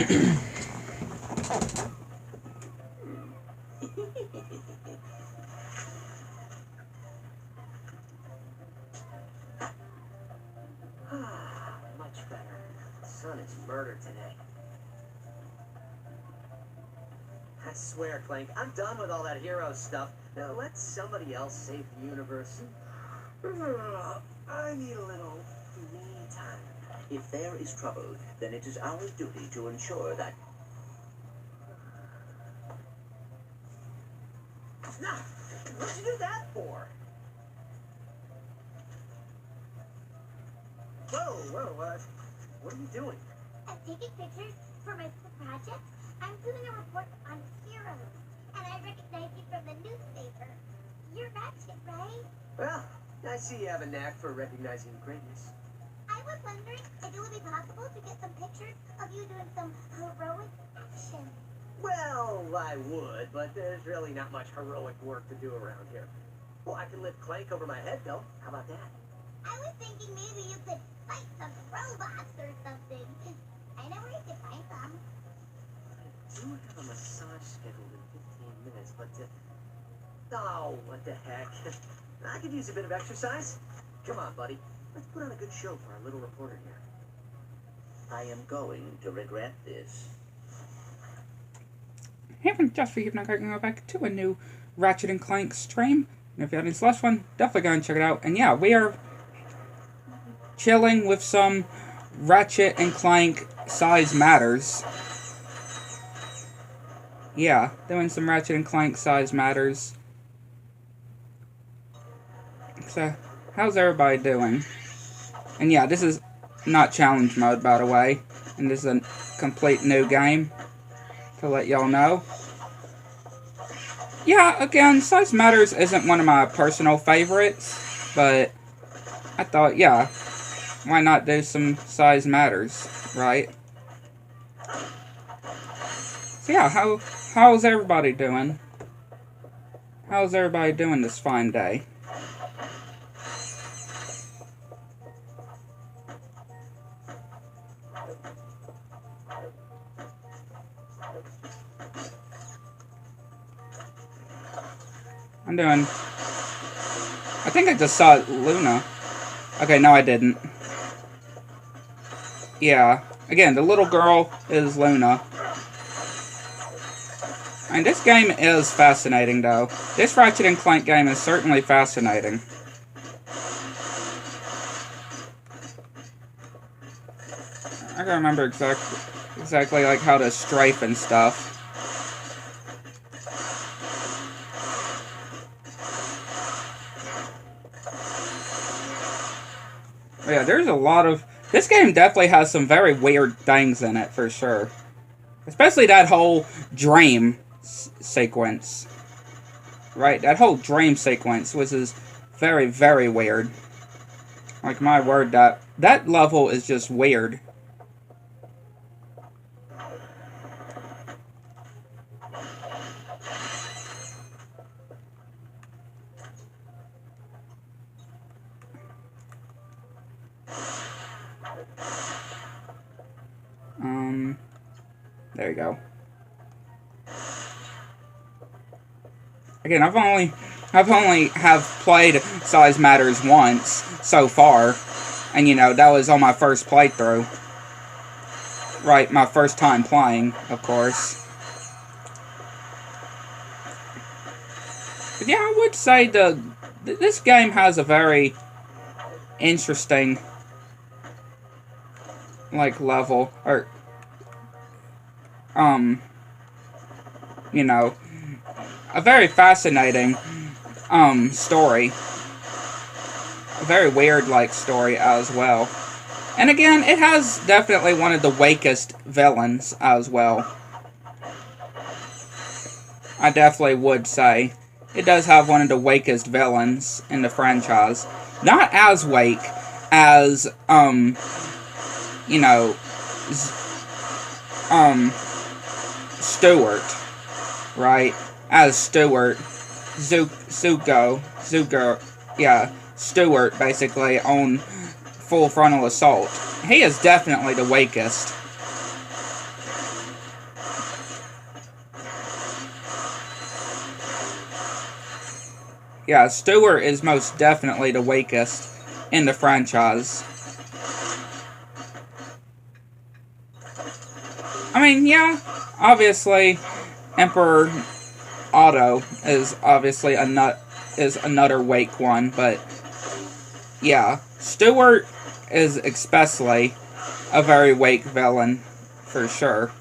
Much better. The sun is murder today. I swear, Clank, I'm done with all that hero stuff. Now let somebody else save the universe. I need a little me time. If there is trouble, then it is our duty to ensure that... Now, what'd you do that for? Whoa, what are you doing? I'm taking pictures for my project. I'm doing a report on heroes, and I recognize you from the newspaper. You're Ratchet, right? Well, I see you have a knack for recognizing greatness. I was wondering if it would be possible to get some pictures of you doing some heroic action. Well, I would, but there's really not much heroic work to do around here. Well, I can lift Clank over my head, though. How about that? I was thinking maybe you could fight some robots or something. I know where you can find some. I do have a massage scheduled in 15 minutes, but, oh, what the heck. I could use a bit of exercise. Come on, buddy. Let's put on a good show for our little reporter here. I am going to regret this. Hey everyone, just for you, I'm going to go back to a new Ratchet and Clank stream. And if you haven't seen the last one, definitely go and check it out. And yeah, we are chilling with some Ratchet and Clank Size Matters. Yeah, doing some Ratchet and Clank Size Matters. So, how's everybody doing? And yeah, this is not challenge mode, by the way. And this is a complete new game, to let y'all know. Yeah, again, Size Matters isn't one of my personal favorites, but I thought, yeah, why not do some Size Matters, right? So yeah, how's everybody doing? How's everybody doing this fine day? I'm doing... I think I just saw Luna. Okay, no I didn't. Yeah. Again, the little girl is Luna. And this game is fascinating, though. This Ratchet and Clank game is certainly fascinating. I can't remember exactly like how to strafe and stuff. Yeah, there's a lot of... This game definitely has some very weird things in it, for sure. Especially that whole dream sequence. Right? That whole dream sequence, which is very, very weird. Like, my word, that level is just weird. There you go. Again, I've only have played Size Matters once so far, and you know that was on my first playthrough. Right, my first time playing, of course. But yeah, I would say this game has a very interesting level, or you know, a very fascinating story. A very weird story as well. And again, it has definitely one of the wakest villains as well. I definitely would say it does have one of the wakest villains in the franchise. Not as wake as you know, Stewart, right? As Stewart, Zugo, yeah, Stewart, basically, on Full Frontal Assault. He is definitely the wakest. Yeah, Stewart is most definitely the weakest in the franchise. I mean, yeah, obviously, Emperor Otto is obviously another weak one, but yeah, Stewart is especially a very weak villain for sure.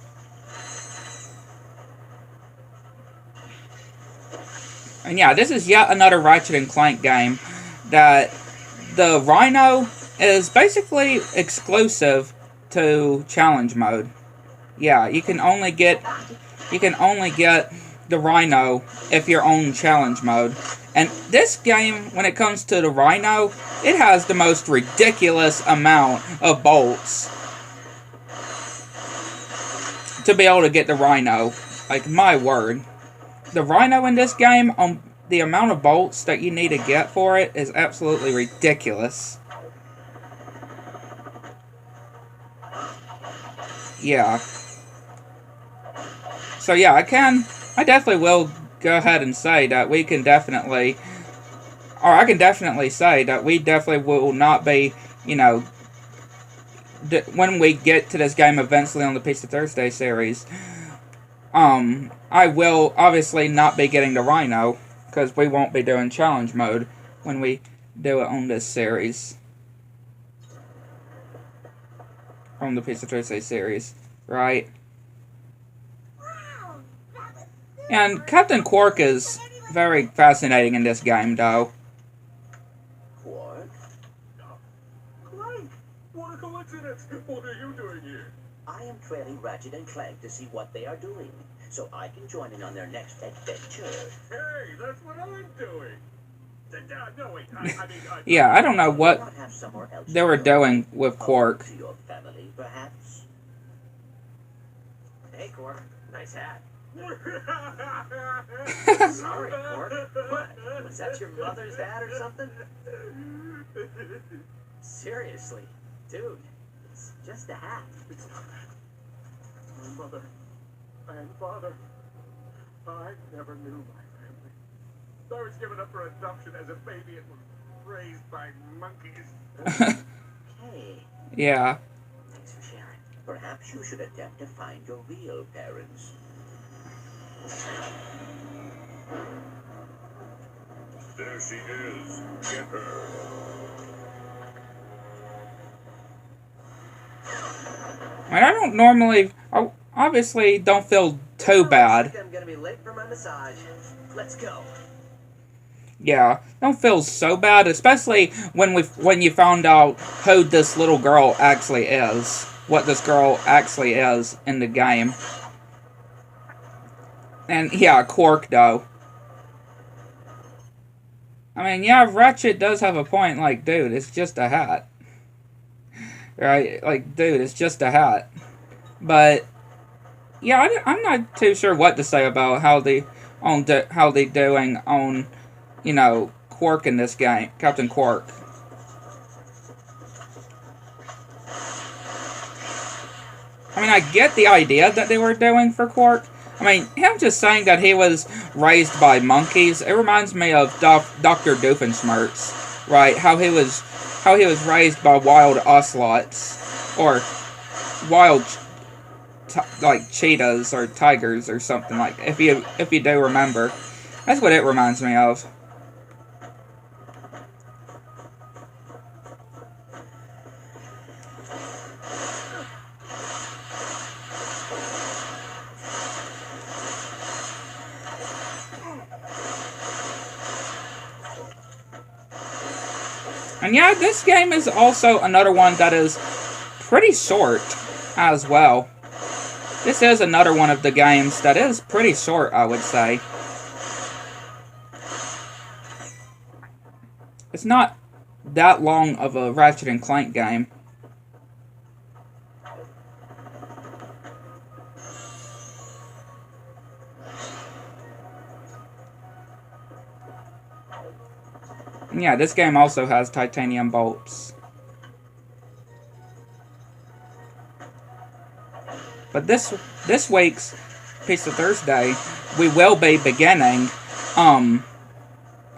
And yeah, this is yet another Ratchet and Clank game that the Rhino is basically exclusive to challenge mode. Yeah, you can only get the Rhino if you're on challenge mode. And this game, when it comes to the Rhino, it has the most ridiculous amount of bolts to be able to get the Rhino. Like, my word. The Rhino in this game, the amount of bolts that you need to get for it is absolutely ridiculous. Yeah. So yeah, I definitely will go ahead and say that we can definitely, or I can definitely say that we definitely will not be, you know, when we get to this game eventually on the Pizza Thursday series, I will obviously not be getting the Rhino, because we won't be doing challenge mode when we do it on this series. On the Pizza Thursday series, right? And Captain Quark is very fascinating in this game, though. Quark? Clank! What a coincidence! What are you doing here? I am trailing Ratchet and Clank to see what they are doing, so I can join in on their next adventure. Hey, that's what I'm doing! No, wait, Yeah, I don't know what Not have somewhere else they were to go. doing with Quark. To your family, perhaps? Hey, Quark. Nice hat. Sorry, Quark. What? Was that your mother's hat or something? Seriously, dude. It's just a hat. My mother and father. I never knew my family. I was given up for adoption as a baby and was raised by monkeys. Hey, Yeah. thanks for sharing. Perhaps you should attempt to find your real parents. There she is. Get her. I don't normally, I obviously don't feel too bad. I'm gonna be late for my massage. Let's go. Yeah, don't feel so bad, especially when you found out who this little girl actually is, what this girl actually is in the game. And yeah, Quark though. I mean, yeah, Ratchet does have a point. Like, dude, it's just a hat, right? Like, dude, it's just a hat. But yeah, I'm not too sure what to say about how they doing on, you know, Quark in this game, Captain Quark. I mean, I get the idea that they were doing for Quark. I mean, him just saying that he was raised by monkeys, it reminds me of Dr. Doofenshmirtz, right? How he was raised by wild ocelots, or wild like cheetahs or tigers or something like. If you do remember, that's what it reminds me of. And yeah, this game is also another one that is pretty short as well. This is another one of the games that is pretty short, I would say. It's not that long of a Ratchet and Clank game. And yeah, this game also has titanium bolts. But this week's Pizza Thursday, we will be beginning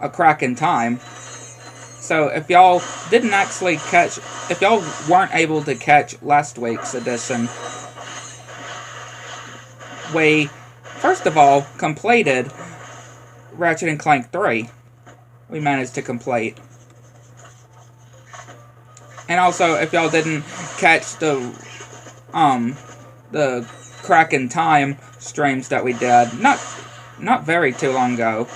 a crack in time. So if y'all didn't actually catch, if y'all weren't able to catch last week's edition, we, first of all, completed Ratchet and Clank 3. We managed to complete. And also, if y'all didn't catch the crack in time streams that we did, not very too long ago,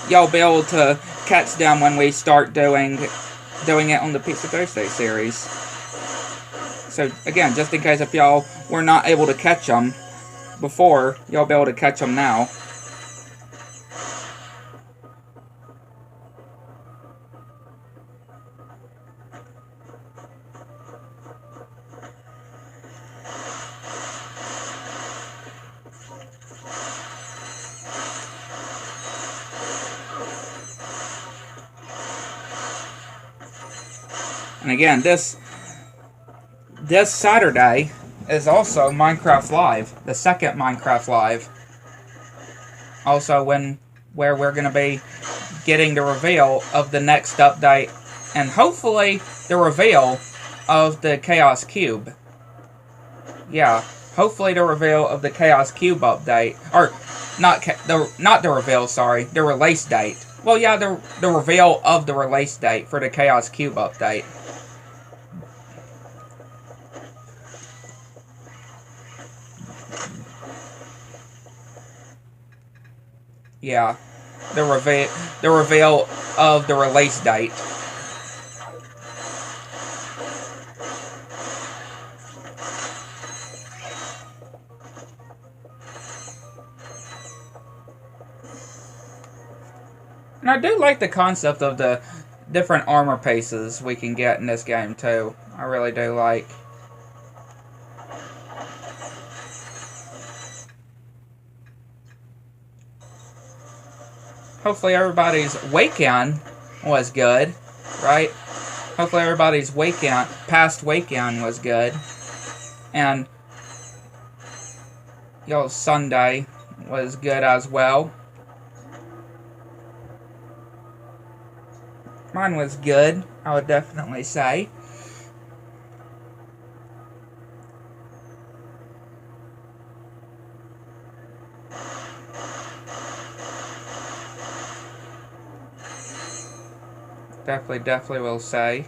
y'all be able to catch them when we start doing it on the Pizza Thursday series. So again, just in case if y'all were not able to catch them before, y'all be able to catch them now. And again, this Saturday is also Minecraft Live, the second Minecraft Live. Also, where we're going to be getting the reveal of the next update, and hopefully the reveal of the Chaos Cube. Yeah, hopefully the reveal of the Chaos Cube update, or not the reveal, sorry, the release date. Well, yeah, the reveal of the release date for the Chaos Cube update. Yeah, the reveal of the release date. And I do like the concept of the different armor pieces we can get in this game too. I really do like. Hopefully everybody's weekend was good, right? Hopefully everybody's past weekend was good. And y'all's Sunday was good as well. Mine was good, I would definitely say. Definitely will say.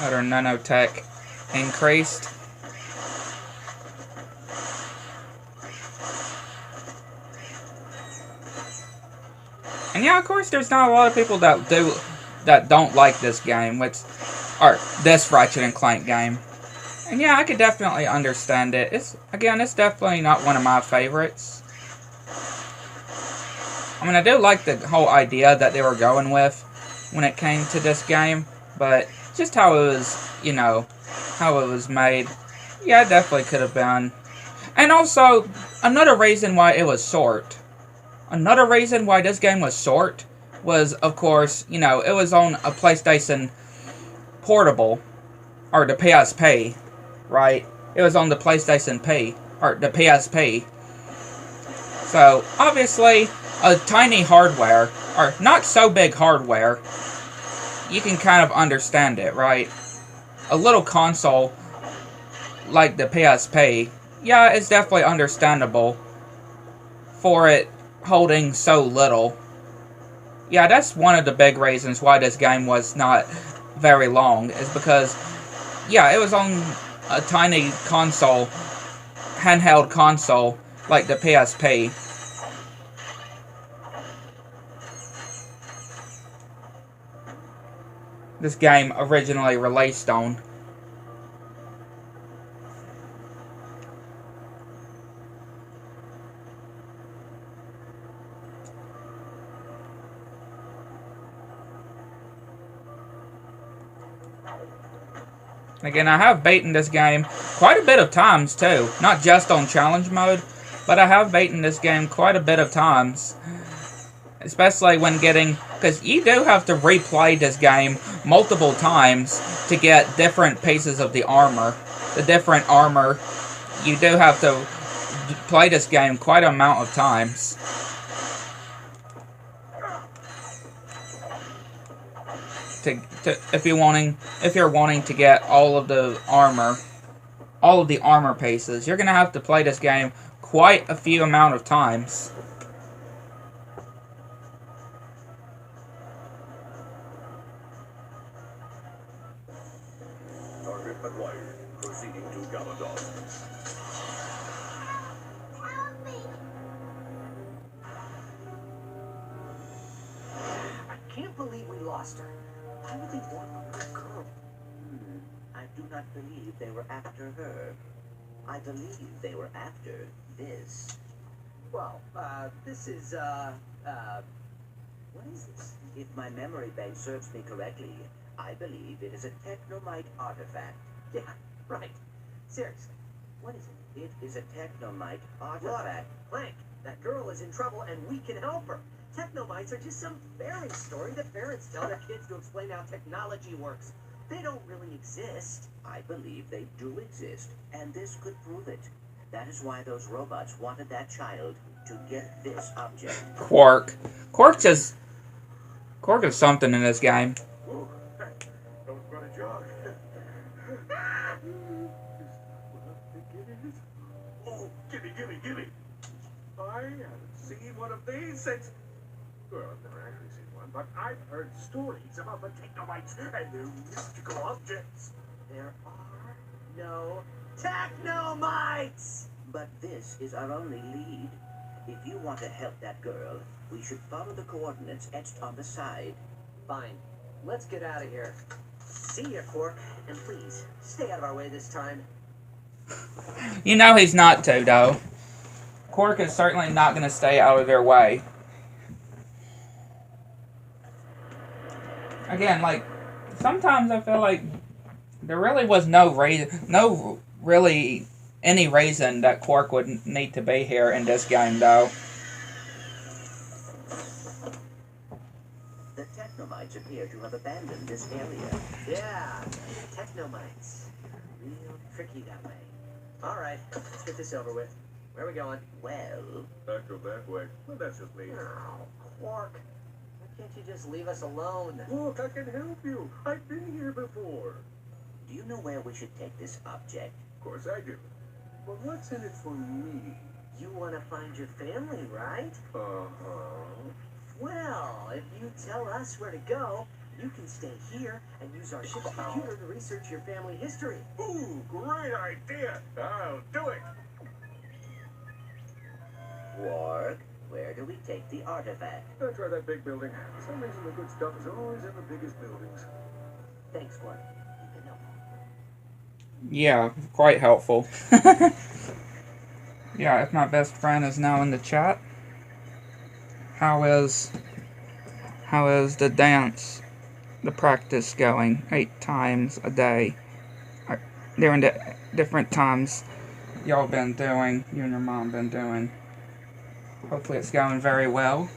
Other nanotech increased. And yeah, of course, there's not a lot of people that don't like this game, or this Ratchet and Clank game. And yeah, I could definitely understand it. It's definitely not one of my favorites. I mean, I do like the whole idea that they were going with when it came to this game, but just how it was, how it was made, yeah, it definitely could have been. And also, another reason why it was short. Another reason why this game was short was, of course, it was on a PlayStation Portable, or the PSP, right? It was on the PlayStation P, or the PSP. So, obviously, a tiny hardware, or not so big hardware, you can kind of understand it, right? A little console like the PSP, yeah, it's definitely understandable for it holding so little. Yeah, that's one of the big reasons why this game was not very long, is because, yeah, it was on a tiny console, handheld console, like the PSP. This game originally released on. Again, I have beaten this game quite a bit of times, too. Not just on challenge mode, but I have beaten this game quite a bit of times. Especially when getting... Because you do have to replay this game multiple times to get different pieces of the armor. The different armor. You do have to play this game quite an amount of times. If you're wanting to get all of the armor pieces, you're gonna have to play this game quite a few amount of times. Target acquired. Proceeding to Galadon. Help me! I can't believe we lost her. Why would they want a girl? I do not believe they were after her. I believe they were after this. Well, this is, what is this? If my memory bank serves me correctly, I believe it is a technomite artifact. Yeah, right. Seriously, what is it? It is a technomite Look, artifact. Clank, that girl is in trouble and we can help her. Technomites are just some fairy story that parents tell their kids to explain how technology works. They don't really exist. I believe they do exist, and this could prove it. That is why those robots wanted that child to get this object. Quark. Quark is something in this game. Whoa. Don't run a jog. Oh, gimme. I haven't seen one of these since... Well, I've never actually seen one, but I've heard stories about the technomites and their mystical objects. There are no technomites! But this is our only lead. If you want to help that girl, we should follow the coordinates etched on the side. Fine. Let's get out of here. See ya, Quark. And please, stay out of our way this time. You know he's not to, though. Quark is certainly not going to stay out of their way. Again, like, sometimes I feel like there really was no really any reason that Quark would need to be here in this game, though. The technomites appear to have abandoned this area. Yeah, technomites. Real tricky that way. Alright, let's get this over with. Where are we going? Well, I'd go that way, but that's just me. Oh, Quark. Why can't you just leave us alone? Look, I can help you. I've been here before. do you know where we should take this object? Of course I do. But what's in it for me? You want to find your family, right? Uh-huh. Well, if you tell us where to go, you can stay here and use our ship's computer to research your family history. Ooh, great idea. I'll do it. Quark, where do we take the artifact? I'll try that big building. For some reason, the good stuff is always in the biggest buildings. Thanks, Quark. You've been helpful. Yeah, quite helpful. Yeah, if my best friend is now in the chat. How is the dance, the practice going? 8 times a day. During the different times y'all been doing, you and your mom been doing. Hopefully it's going very well.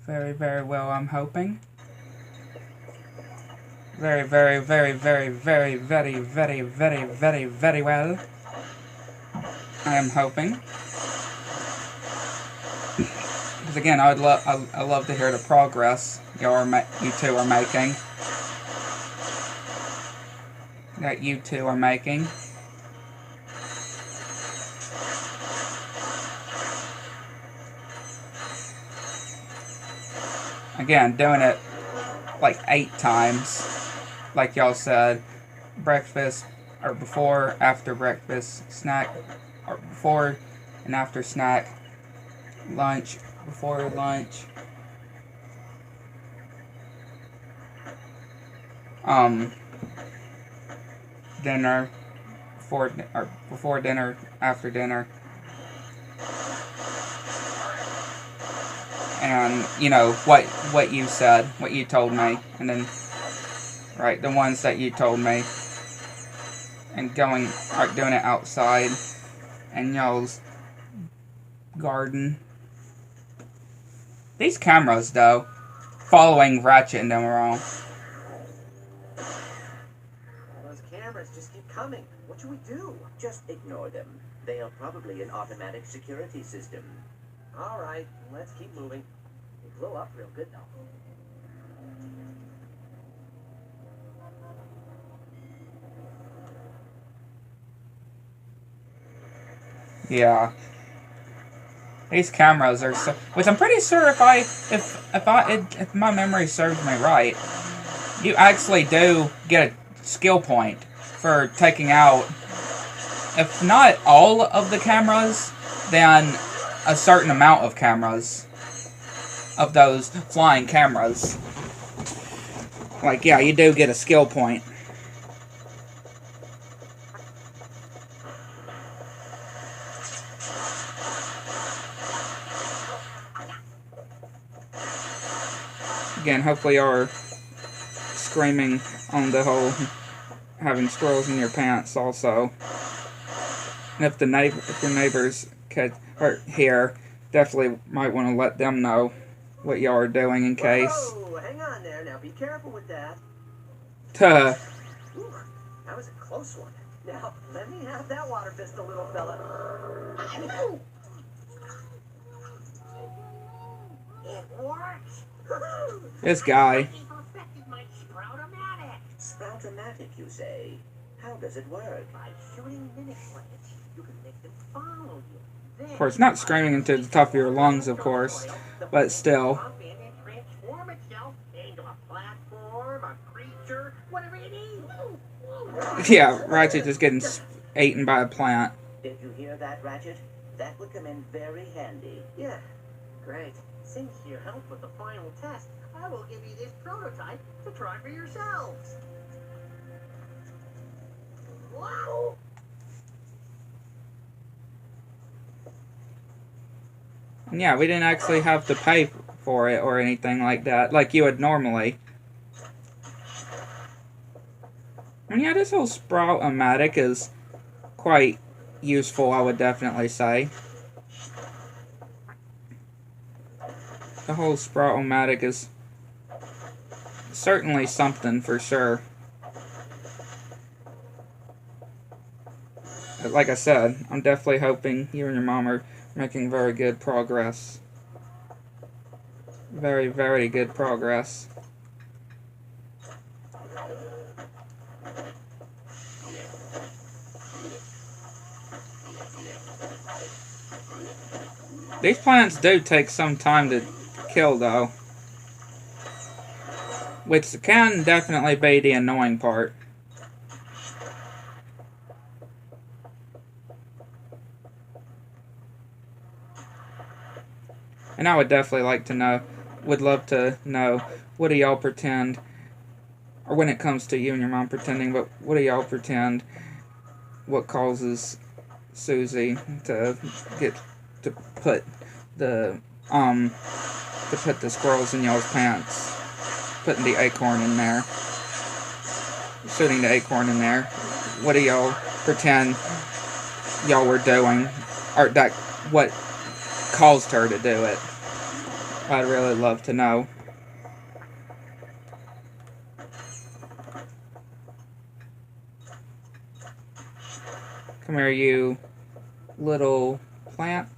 Very, very well, I'm hoping. Very, very, very, very, very, very, very, very, very, very well. I am hoping. Because again, I love to hear the progress you two are making. That you two are making. Again, doing it like 8 times, like y'all said. Breakfast, or before, after breakfast, snack, or before and after snack, lunch, before lunch, dinner, before dinner, after dinner, and you know what you said, what you told me, and then right, the ones that you told me, and doing it outside, and y'all's garden, These cameras, though, following Ratchet and them around. Those cameras just keep coming. What should we do? Just ignore them. They are probably an automatic security system. All right, let's keep moving. They blow up real good, though. Yeah. These cameras are so, which I'm pretty sure if my memory serves me right, you actually do get a skill point for taking out, if not all of the cameras, then a certain amount of cameras, of those flying cameras. Like, yeah, you do get a skill point. Again, hopefully y'all are screaming on the whole having squirrels in your pants also. And if your neighbors are here, definitely might want to let them know what y'all are doing in case. Whoa, hang on there. Now be careful with that. Tuh. Ooh, that was a close one. Now, let me have that water pistol, little fella. It works. This guy. Sproutomatic, you say? How does it work? By shooting mini plants, you can make them follow you. Of course, not screaming into the top of your lungs, of course, but still. Transform itself into a platform, a creature, whatever you need. Yeah, Ratchet is getting eaten by a plant. Did you hear that, Ratchet? That would come in very handy. Yeah, great. Since you helped with the final test, I will give you this prototype to try for yourselves. Wow! And yeah, we didn't actually have to pay for it or anything like that, like you would normally. And yeah, this whole Sprout-O-Matic is quite useful, I would definitely say. The whole Sprout-O-Matic is certainly something for sure. But like I said, I'm definitely hoping you and your mom are making very good progress. Very, very good progress. These plants do take some time to kill, though. Which can definitely be the annoying part. And I would definitely like to know, would love to know, what do y'all pretend, or when it comes to you and your mom pretending, but what do y'all pretend, what causes Susie to put the squirrels in y'all's pants, putting the acorn in there, shooting the acorn in there. What do y'all pretend y'all were doing, or that what caused her to do it? I'd really love to know. Come here, you little plant.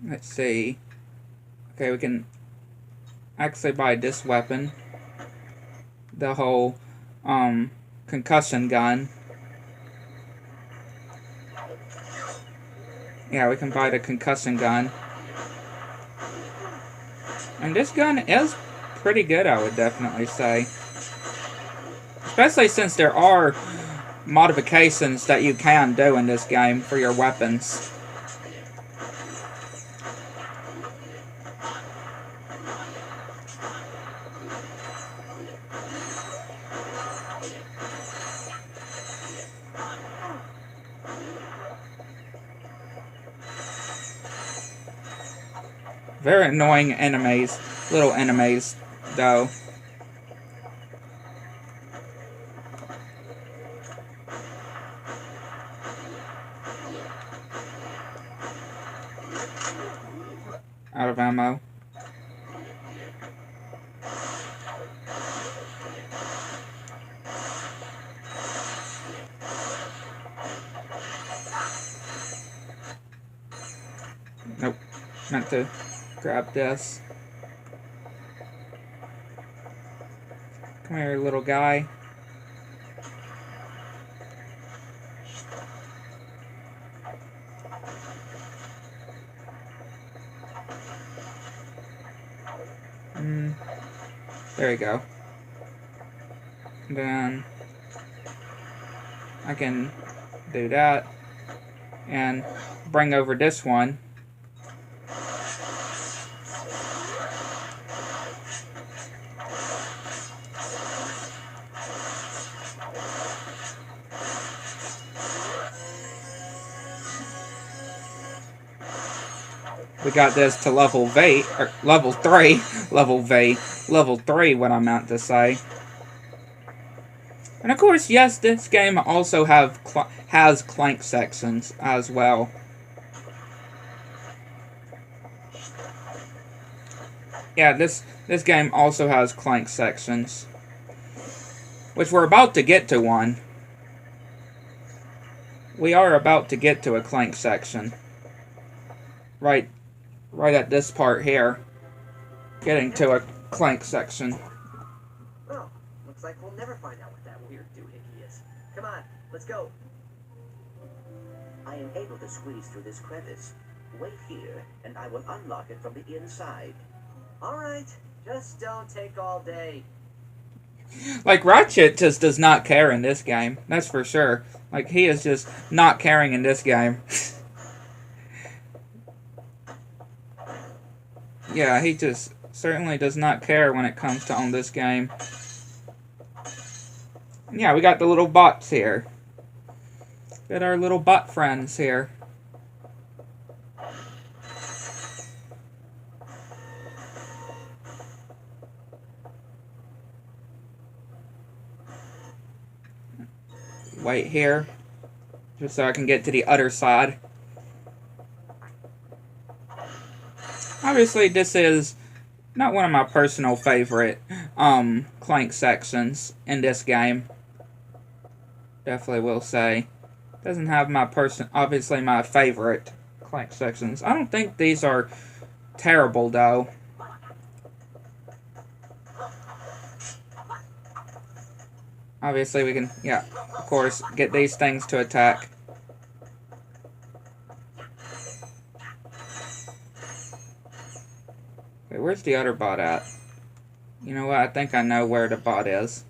Let's see. Okay, we can actually buy this weapon. The whole, concussion gun. Yeah, we can buy the concussion gun. And this gun is pretty good, I would definitely say. Especially since there are modifications that you can do in this game for your weapons. Very annoying enemies. Little enemies, though. Out of ammo. Nope. Meant to grab this. Come here, little guy. There you go. Then I can do that and bring over this one. We got this to level 3, what I meant to say. And of course, yes, this game also has Clank sections as well. Yeah, this game also has Clank sections, which we're about to get to one. We are about to get to a Clank section. Right at this part here. Getting to a Clank section. Oh, looks like we'll never find out what that weird doohickey is. Come on, let's go. I am able to squeeze through this crevice. Wait here, and I will unlock it from the inside. Alright, just don't take all day. Like, Ratchet just does not care in this game. That's for sure. Like, he is just not caring in this game. Yeah, he just certainly does not care when it comes to on this game. Yeah, we got the little bots here. Got our little bot friends here. Wait here, just so I can get to the other side. Obviously, this is not one of my personal favorite Clank sections in this game. Definitely will say. Doesn't have obviously my favorite Clank sections. I don't think these are terrible, though. Obviously, we can, yeah, of course, get these things to attack. Okay, where's the other bot at? You know what? I think I know where the bot is.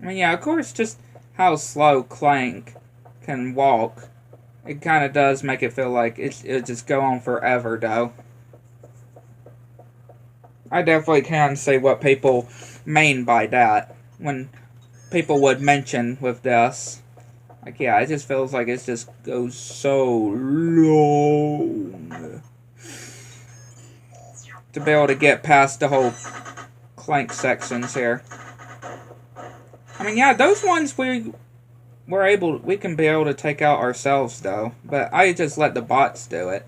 I mean, yeah, of course, just how slow Clank can walk. It kind of does make it feel like it'll just go on forever, though. I definitely can see what people mean by that. When people would mention with this. Like, yeah, it just feels like it just goes so long. To be able to get past the whole Clank sections here. I mean, yeah, those ones we can be able to take out ourselves, though. But I just let the bots do it.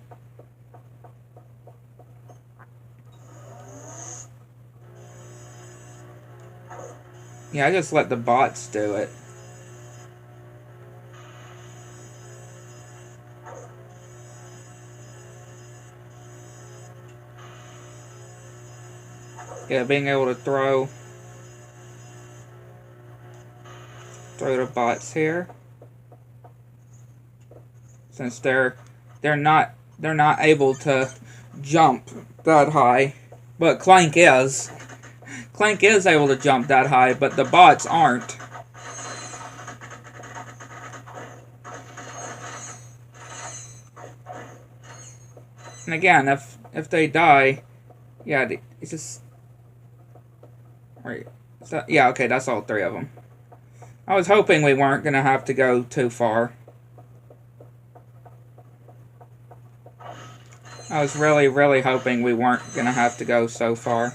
Yeah, I just let the bots do it. Yeah, being able to throw the bots here. Since they're not able to jump that high, but Clank is. Clank is able to jump that high, but the bots aren't. And again, if they die, yeah, it's just. Wait, yeah, okay, that's all three of them. I was hoping we weren't gonna have to go too far. I was really, really hoping we weren't gonna have to go so far.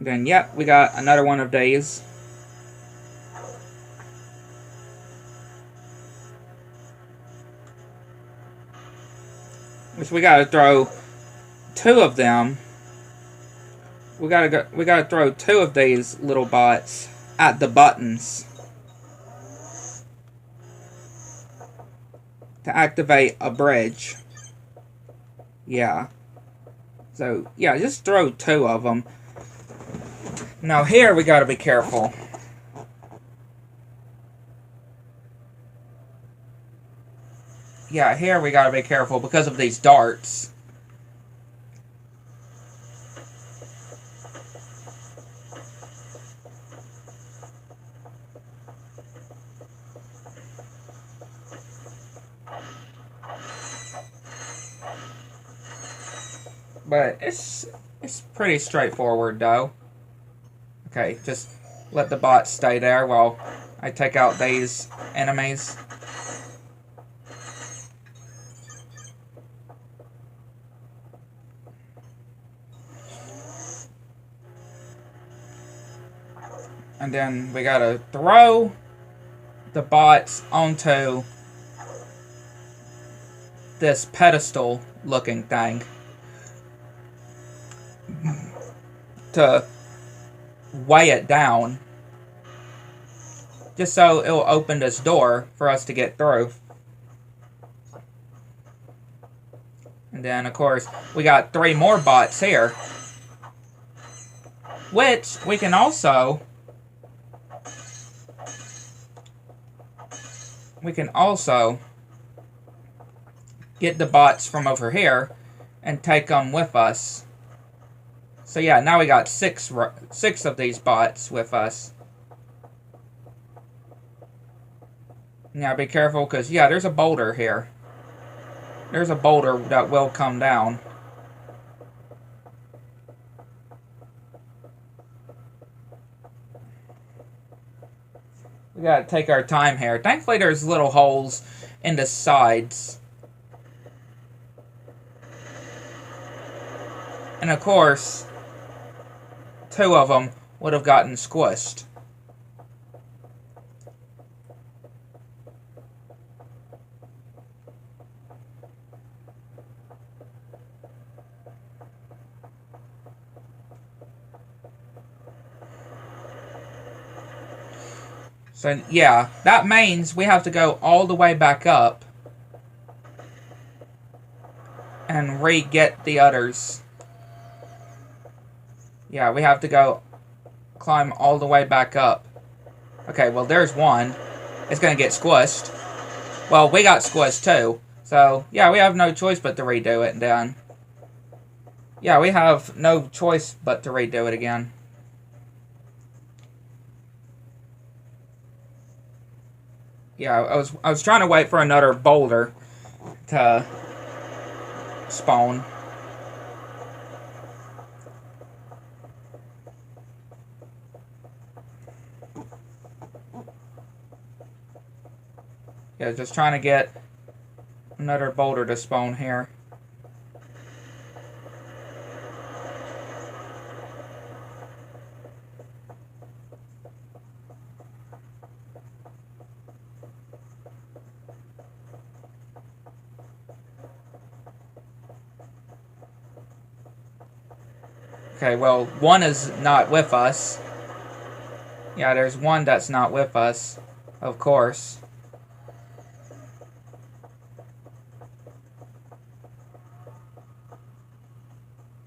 Then, yep, we got another one of these. Which we gotta throw 2 of them. We gotta throw 2 of these little bots at the buttons to activate a bridge. Yeah. So, yeah, just throw 2 of them. Now here we gotta be careful. Yeah, here we gotta be careful because of these darts. But it's pretty straightforward though. Okay, just let the bots stay there while I take out these enemies. And then we gotta throw the bots onto this pedestal looking thing to weigh it down, just so it'll open this door for us to get through. And then of course we got 3 more bots here, which we can also get the bots from over here and take them with us. So yeah, now we got 6 of these bots with us. Now be careful, because yeah, there's a boulder here. There's a boulder that will come down. We gotta take our time here. Thankfully there's little holes in the sides. And of course, 2 of them would have gotten squished. So yeah, that means we have to go all the way back up and re-get the others. Yeah, we have to go climb all the way back up. Okay, well, there's one. It's gonna get squished. Well, we got squished too. So, yeah, we have no choice but to redo it and then. Yeah, we have no choice but to redo it again. Yeah, I was trying to wait for another boulder to spawn. Yeah, just trying to get another boulder to spawn here. Okay, well, one is not with us. Yeah, there's one that's not with us, of course.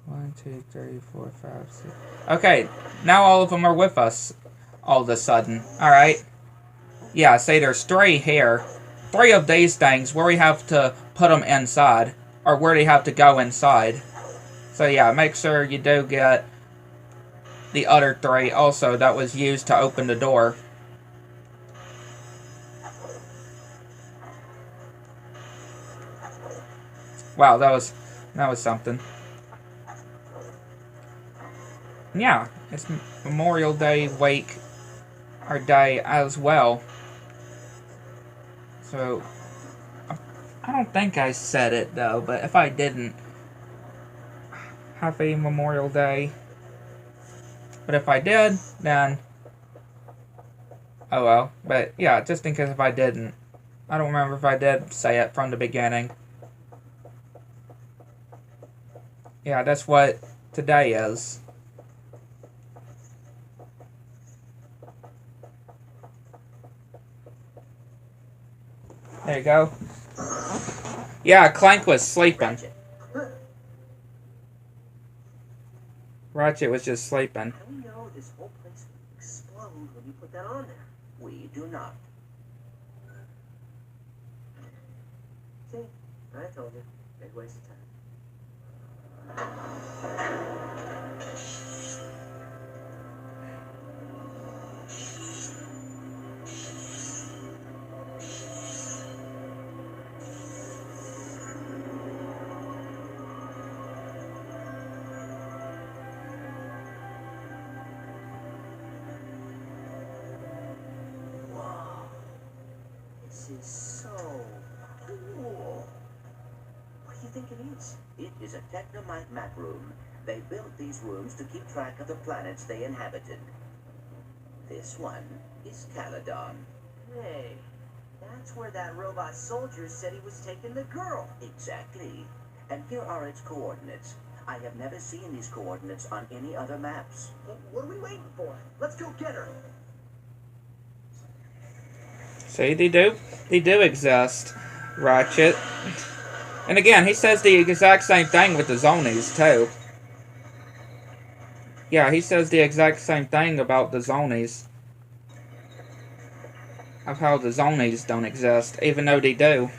One, two, three, four, five, six. Okay, now all of them are with us all of a sudden. Alright. Yeah, say there's 3 here. 3 of these things where we have to put them inside, or where they have to go inside. So yeah, make sure you do get the other 3 also that was used to open the door. Wow, that was something. Yeah, it's Memorial Day week, or day as well. So, I don't think I said it, though, but if I didn't, happy Memorial Day. But if I did, then, oh well. But yeah, just in case if I didn't. I don't remember if I did say it from the beginning. Yeah, that's what today is. There you go. Yeah, Clank was sleeping. Ratchet was just sleeping. How do we know this whole place will explode when you put that on there? We do not. See, I told you. Big waste of time. This is so cool. What do you think it is? It is a Technomite map room. They built these rooms to keep track of the planets they inhabited. This one is Caladon. Hey, that's where that robot soldier said he was taking the girl. Exactly. And here are its coordinates. I have never seen these coordinates on any other maps. Well, what are we waiting for? Let's go get her. See, they do exist, Ratchet. And again, he says the exact same thing with the Zonies, too. Yeah, he says the exact same thing about the Zonies. Of how the Zonies don't exist, even though they do.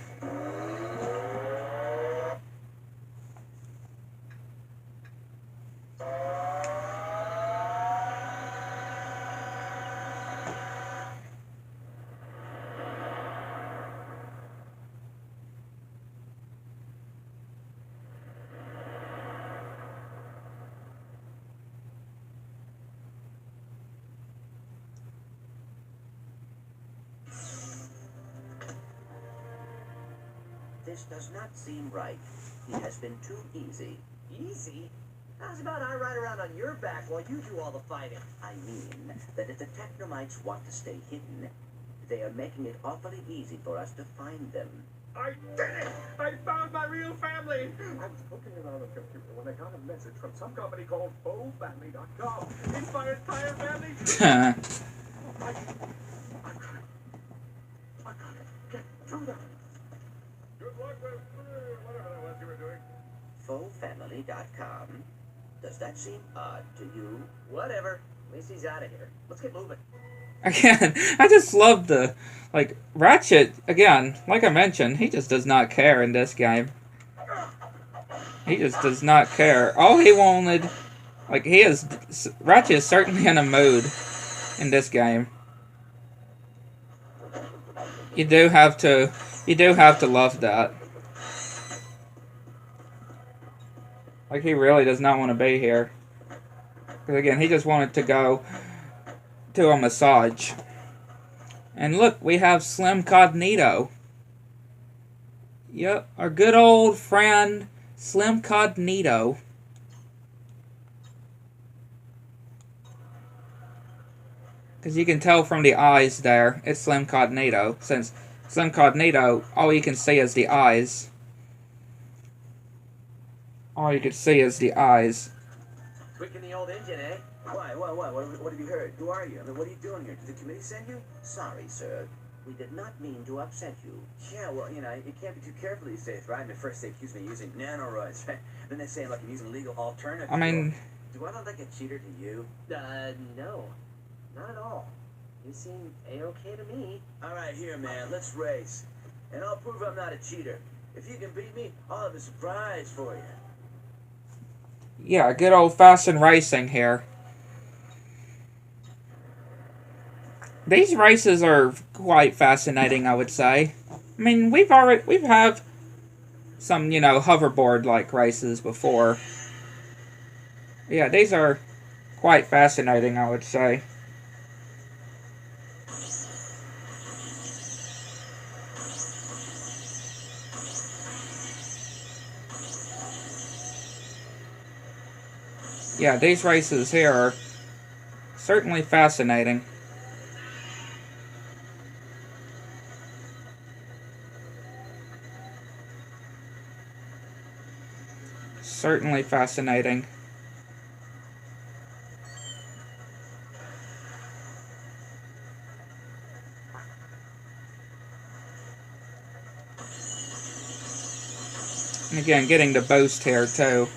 This does not seem right. It has been too easy. Easy? How's about I ride around on your back while you do all the fighting? I mean that if the Technomites want to stay hidden, they are making it awfully easy for us to find them. I did it! I found my real family! I was looking around on the computer when I got a message from some company called FauxFamily.com. It's my entire family! I gotta get through them. Good luck with whatever that was you were doing. FauxFamily.com. Does that seem odd to you? Whatever. At least he's out of here. Let's get moving. Again, I just love the, like, Ratchet, again, like I mentioned, he just does not care in this game. He just does not care. All he wanted, like, Ratchet is certainly in a mood in this game. You do have to love that. Like, he really does not want to be here. Because, again, he just wanted to go to a massage. And look, we have Slim Cognito. Yep, our good old friend, Slim Cognito. Because you can tell from the eyes there, it's Slim Cognito. Since Slim Cognito, all you can see is the eyes. All you can see is the eyes. Tweaking the old engine, eh? Why? What have you heard? Who are you? I mean, what are you doing here? Did the committee send you? Sorry, sir. We did not mean to upset you. Yeah, well, you know, you can't be too careful these days, right? I mean, first they accuse me of using nanoroids, right? Then they say, like, I'm using legal alternatives. I mean... Do I look like a cheater to you? No. Not at all. You seem A-okay to me. All right, here, man, let's race. And I'll prove I'm not a cheater. If you can beat me, I'll have a surprise for you. Yeah, good old-fashioned racing here. These races are quite fascinating, I would say. I mean, we've had some, you know, hoverboard-like races before. Yeah, these are quite fascinating, I would say. Yeah, these races here are certainly fascinating. Certainly fascinating. And again, getting the boost here too.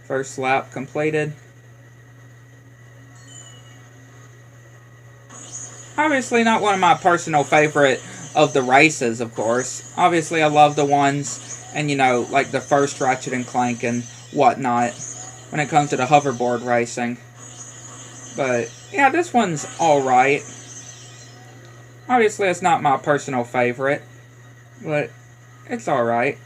First lap completed. Obviously not one of my personal favorite of the races, of course. Obviously I love the ones, and you know, like the first Ratchet and Clank and whatnot, when it comes to the hoverboard racing. But, yeah, this one's alright. Obviously it's not my personal favorite, but it's alright.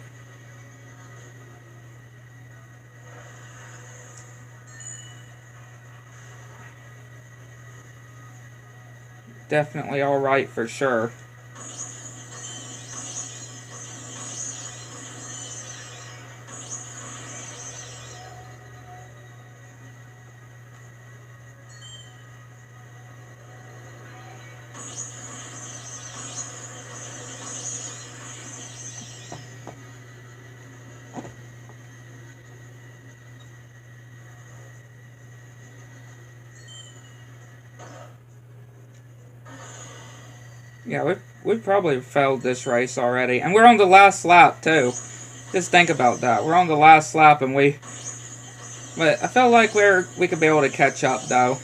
Definitely alright for sure. Yeah, we've probably failed this race already. And we're on the last lap, too. Just think about that. We're on the last lap, and but I felt like we could be able to catch up, though.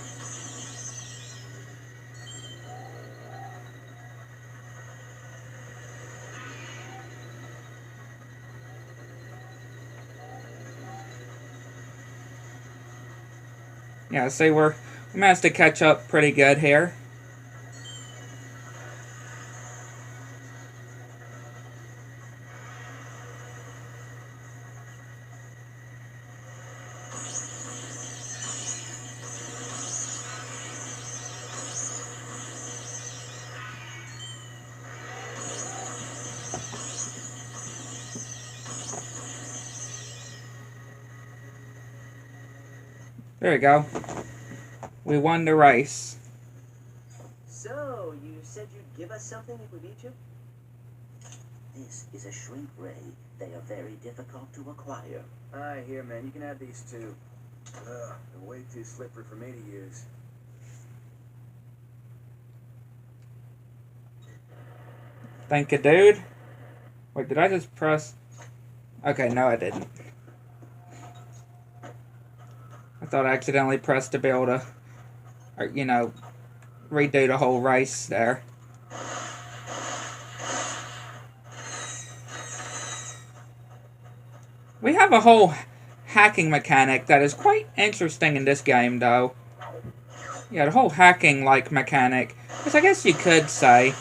Yeah, see, we managed to catch up pretty good here. There we go. We won the race. So, you said you'd give us something if we beat you? This is a shrink ray. They are very difficult to acquire. Here, man, you can have these too. They're way too slippery for me to use. Thank you, dude. Wait, did I just press? Okay, no, I didn't. I thought I accidentally pressed to be able to, you know, redo the whole race there. We have a whole hacking mechanic that is quite interesting in this game, though. Yeah, the whole hacking-like mechanic, which I guess you could say.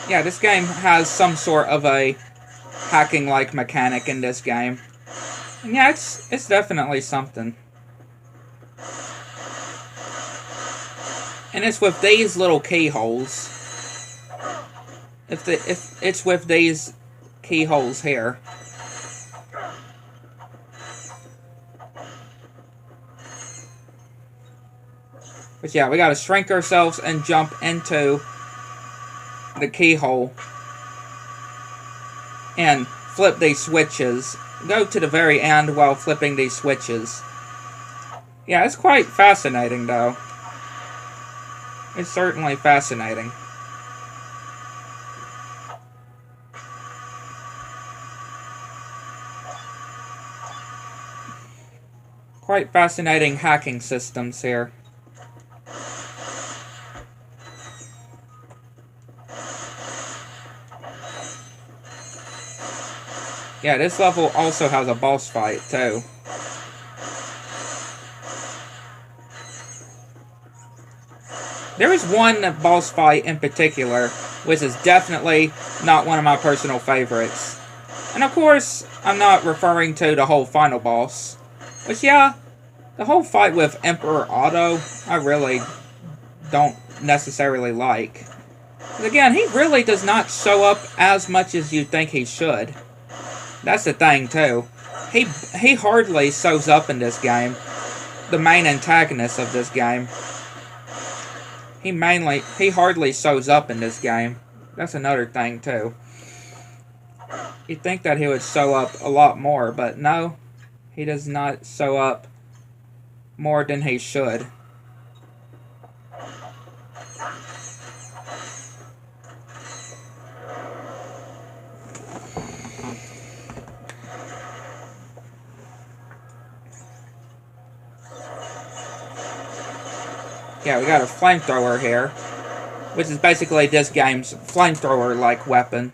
Yeah, this game has some sort of a hacking-like mechanic in this game. And yeah, it's definitely something. And it's with these little keyholes. If it's with these keyholes here. But yeah, we gotta shrink ourselves and jump into the keyhole. And flip these switches. Go to the very end while flipping these switches. Yeah, it's quite fascinating, though. It's certainly fascinating. Quite fascinating hacking systems here. Yeah, this level also has a boss fight, too. There is one boss fight in particular, which is definitely not one of my personal favorites. And of course, I'm not referring to the whole final boss. But yeah, the whole fight with Emperor Otto, I really don't necessarily like. But again, he really does not show up as much as you think he should. That's the thing, too. He hardly shows up in this game. The main antagonist of this game. He hardly shows up in this game. That's another thing, too. You'd think that he would show up a lot more, but no. He does not show up more than he should. Yeah, we got a flamethrower here, which is basically this game's flamethrower-like weapon.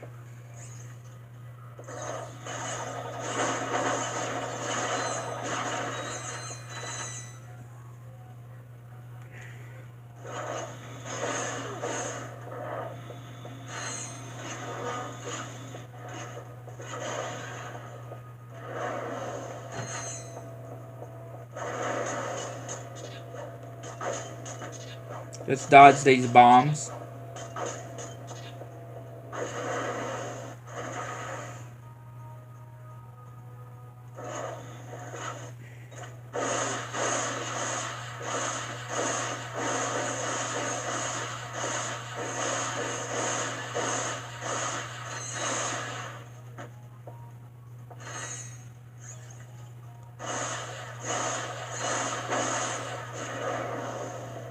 Just dodge these bombs.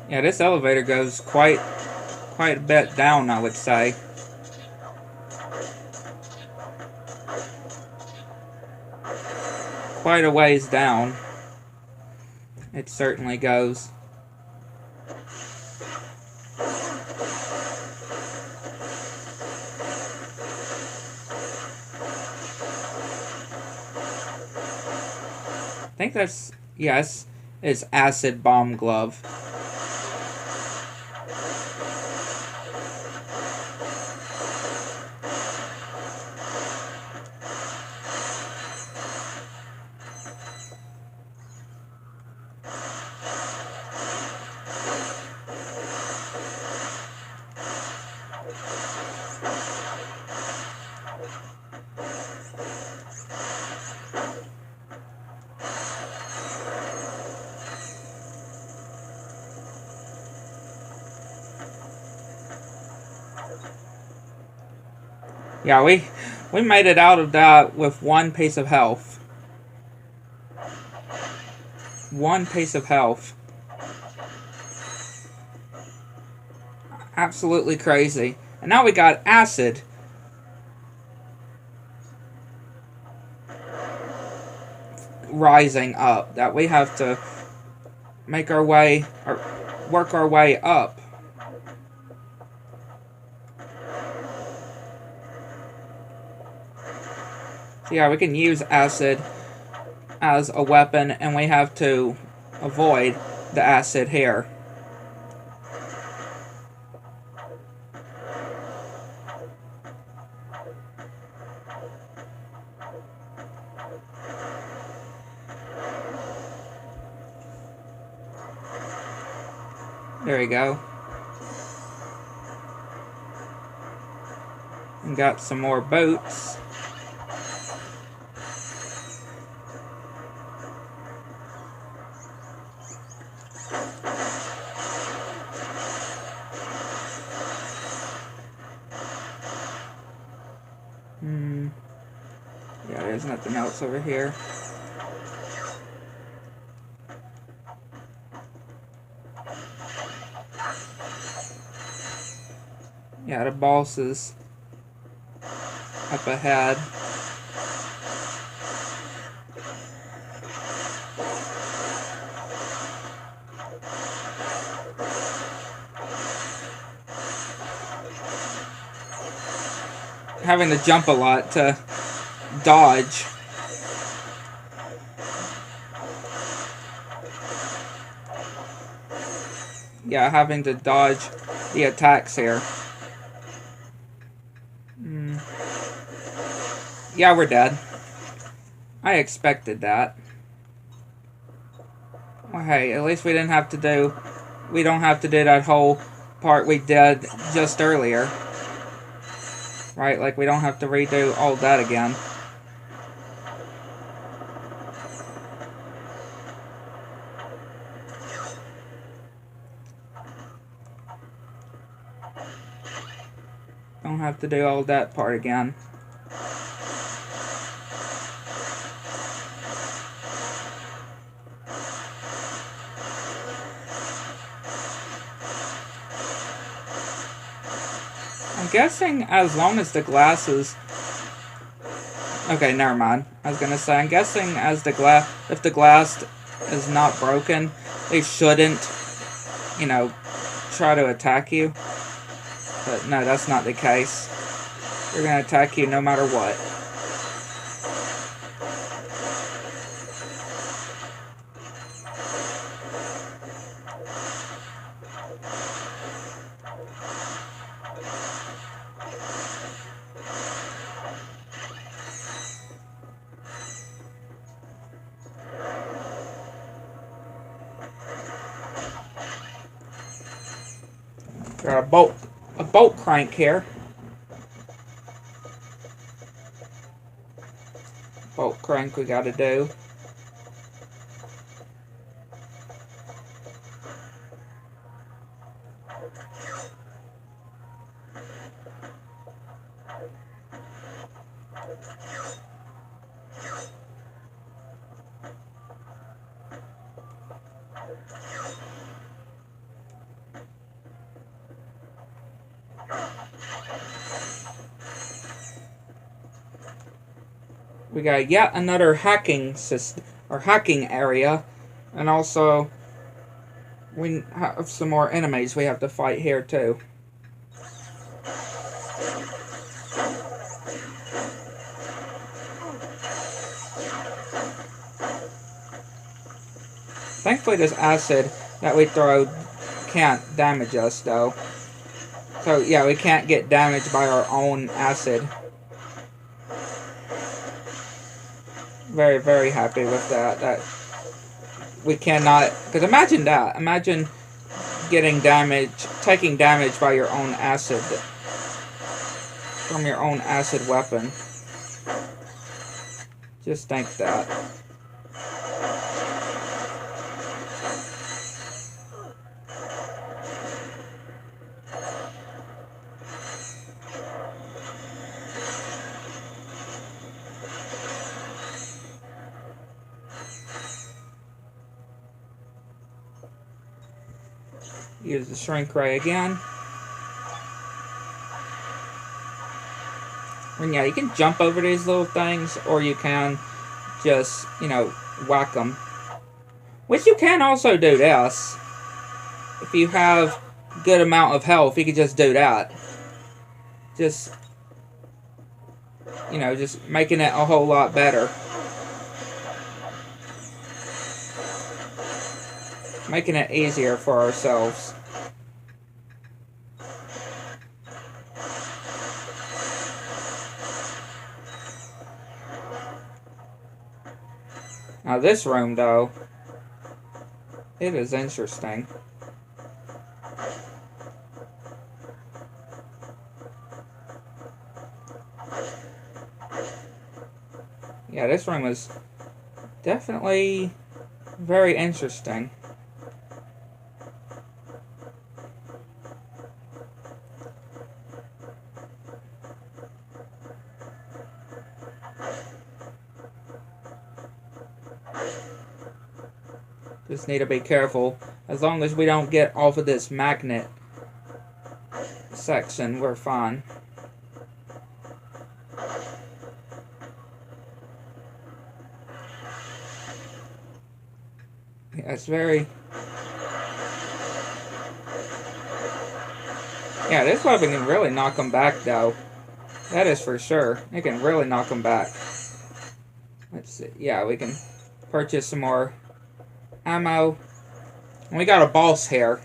Yeah, this elevator goes quite a bit down, I would say. Quite a ways down. It certainly goes. I think that's, yes, it's acid bomb glove. Yeah, we made it out of that with one piece of health. One piece of health. Absolutely crazy. And now we got acid. Rising up. That we have to make our way, or work our way up. So yeah, we can use acid as a weapon, and we have to avoid the acid here. There we go. And got some more boats. Yeah, there's nothing else over here. Yeah, the boss is up ahead. Having to jump a lot to dodge. Yeah, having to dodge the attacks here. Yeah, we're dead. I expected that. Well, hey, at least we don't have to do that whole part we did just earlier. Right, like we don't have to redo all that again. Don't have to do all that part again. I'm guessing as long as the glass is... Okay, never mind. I was gonna say, I'm guessing as the glass... If the glass is not broken, they shouldn't, you know, try to attack you. But no, that's not the case. They're gonna attack you no matter what. Got a bolt crank here. Bolt crank we gotta do. We got yet another hacking system, or hacking area, and also we have some more enemies we have to fight here too. Thankfully this acid that we throw can't damage us though. So yeah, we can't get damaged by our own acid. Very, very happy with that. That we cannot, because imagine that. Imagine getting damage, taking damage by your own acid, from your own acid weapon. Just think that. Use the shrink ray again. And yeah, you can jump over these little things, or you can just, you know, whack them. Which you can also do this. If you have good amount of health, you can just do that. Just, you know, just making it a whole lot better. Making it easier for ourselves. Now this room, though, it is interesting. Yeah, this room is definitely very interesting. Just need to be careful. As long as we don't get off of this magnet section, we're fine. Yeah, it's very... Yeah, this weapon can really knock them back, though. That is for sure. It can really knock them back. Let's see. Yeah, we can purchase some more ammo. And we got a boss here.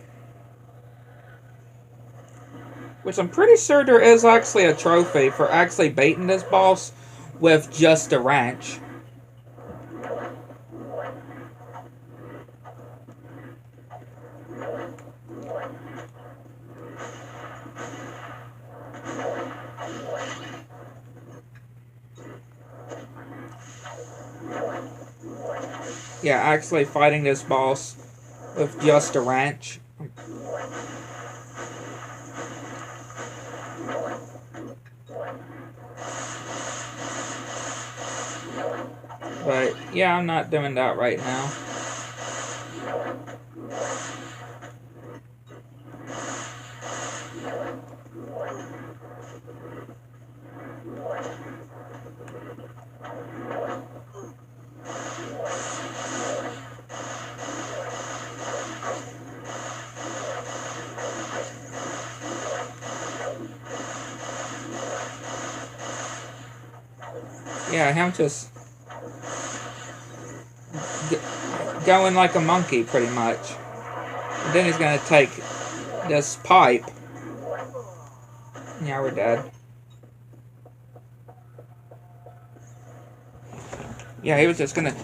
Which I'm pretty sure there is actually a trophy for actually beating this boss with just a wrench. Yeah, actually fighting this boss with just a wrench. But, yeah, I'm not doing that right now. Yeah, him just going like a monkey, pretty much. And then he's gonna take this pipe. Yeah, we're dead. Yeah,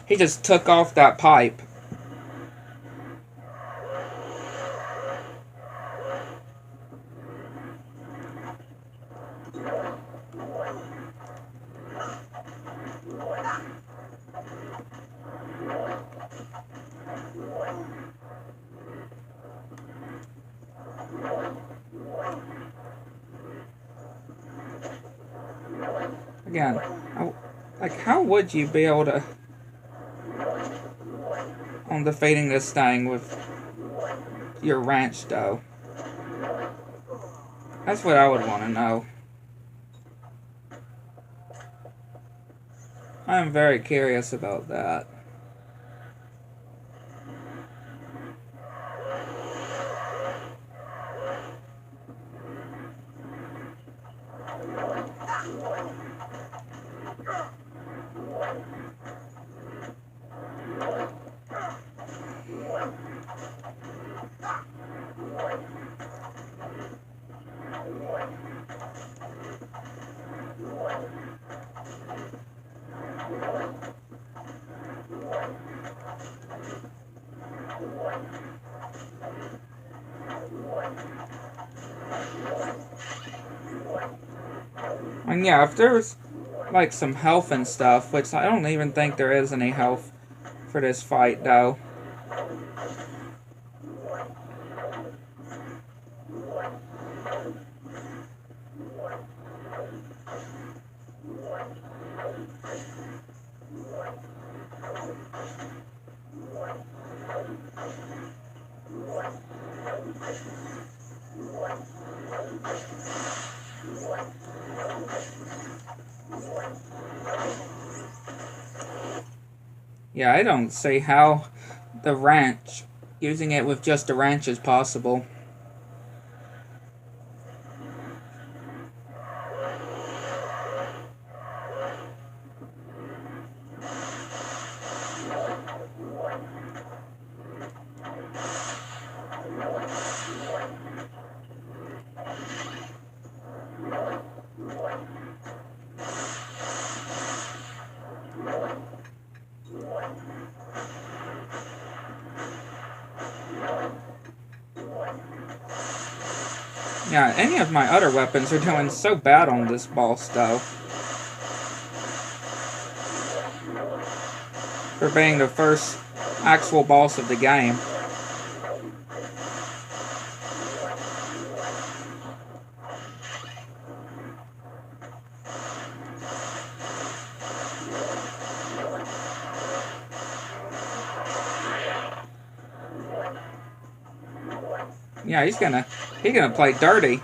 he just took off that pipe. Again, like, how would you be able to, on defeating this thing with your wrench, though? That's what I would want to know. I am very curious about that. And yeah, if there's like some health and stuff, which I don't even think there is any health for this fight, though. Yeah, I don't see how the wrench, using it with just a wrench, is possible. Yeah, any of my other weapons are doing so bad on this boss, though. For being the first actual boss of the game. Yeah, he's gonna play dirty.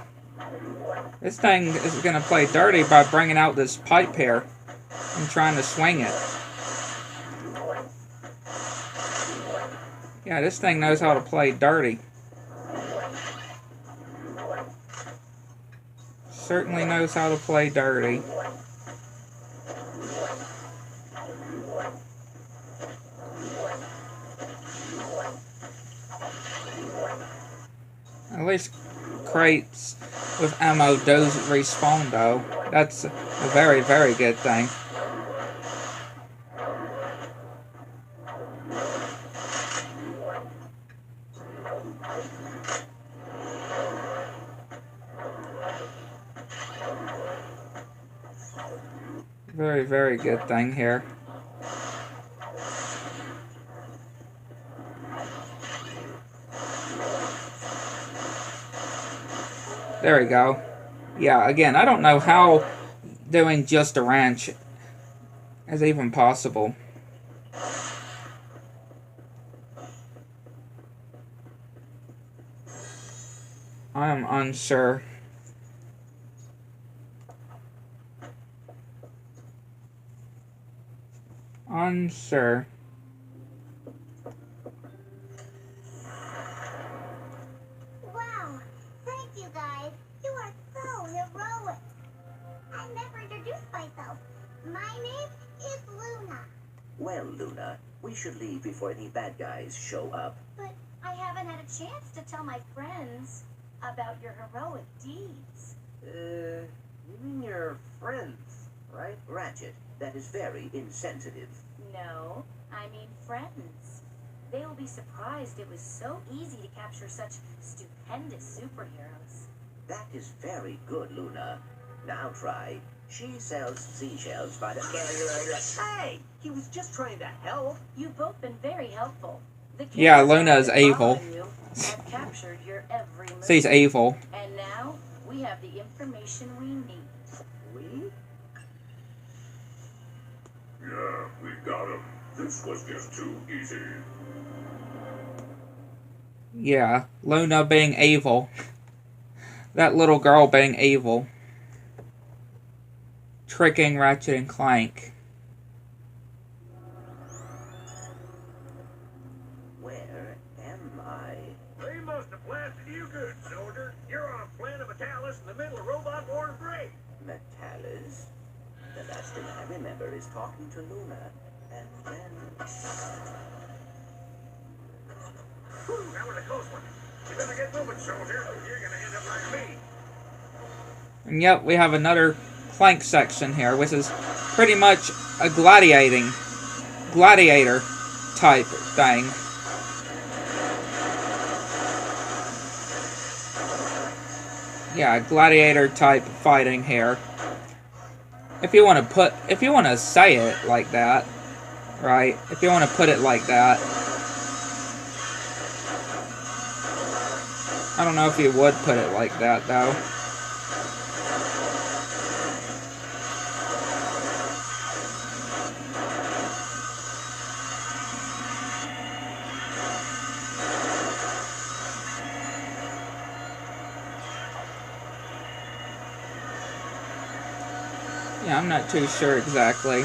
This thing is gonna play dirty by bringing out this pipe here and trying to swing it. Yeah, this thing knows how to play dirty. Certainly knows how to play dirty. At least crates with ammo does respawn, though. That's a very, very good thing. Very, very good thing here. There we go. Yeah, again, I don't know how doing just a ranch is even possible. I am unsure. Unsure. Wow, thank you guys. You are so heroic. I never introduced myself. My name is Luna. Well, Luna, we should leave before any bad guys show up. But I haven't had a chance to tell my friends about your heroic deeds. You mean your friends, right? Ratchet, that is very insensitive. No, I mean friends. They will be surprised it was so easy to capture such stupendous superheroes. That is very good, Luna. Now try. She sells seashells by the... Hey, he was just trying to help. You've both been very helpful. The Yeah, killers Luna is that follow evil. you have captured your every move. She's evil. And now we have the information we need. We? Yeah, we got him. This was just too easy. Yeah, Luna being evil. That little girl being evil. Tricking Ratchet and Clank. Where am I? They must have blasted you good, soldier. You're on a planet of Metalis in the middle of robot war break. Metalis? The last thing I remember is talking to Luna, and then... Whew, that was a close one. You better get moving, soldier. You're gonna end up like me. And yep, we have another Clank section here, which is pretty much a gladiator type thing. Yeah, gladiator type fighting here. If you want to say it like that, right? If you want to put it like that. I don't know if you would put it like that, though. Yeah, I'm not too sure exactly.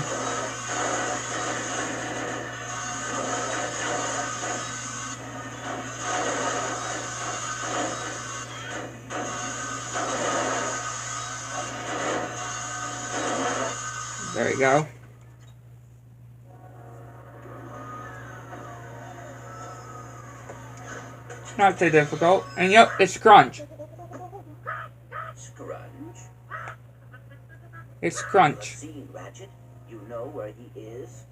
There you go. Not too difficult. And yep, it's Crunch. Scrunch? It's Crunch. Seen Ratchet? You know where he is?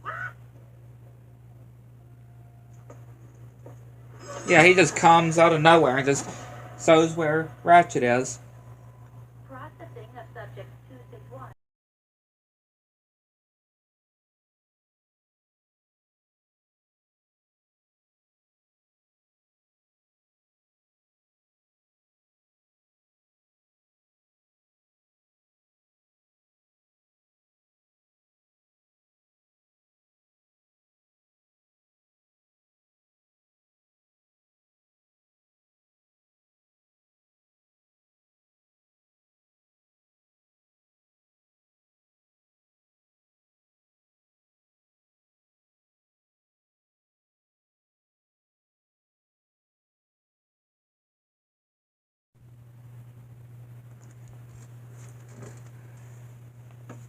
Yeah, he just comes out of nowhere and just shows where Ratchet is. Processing of subject 261.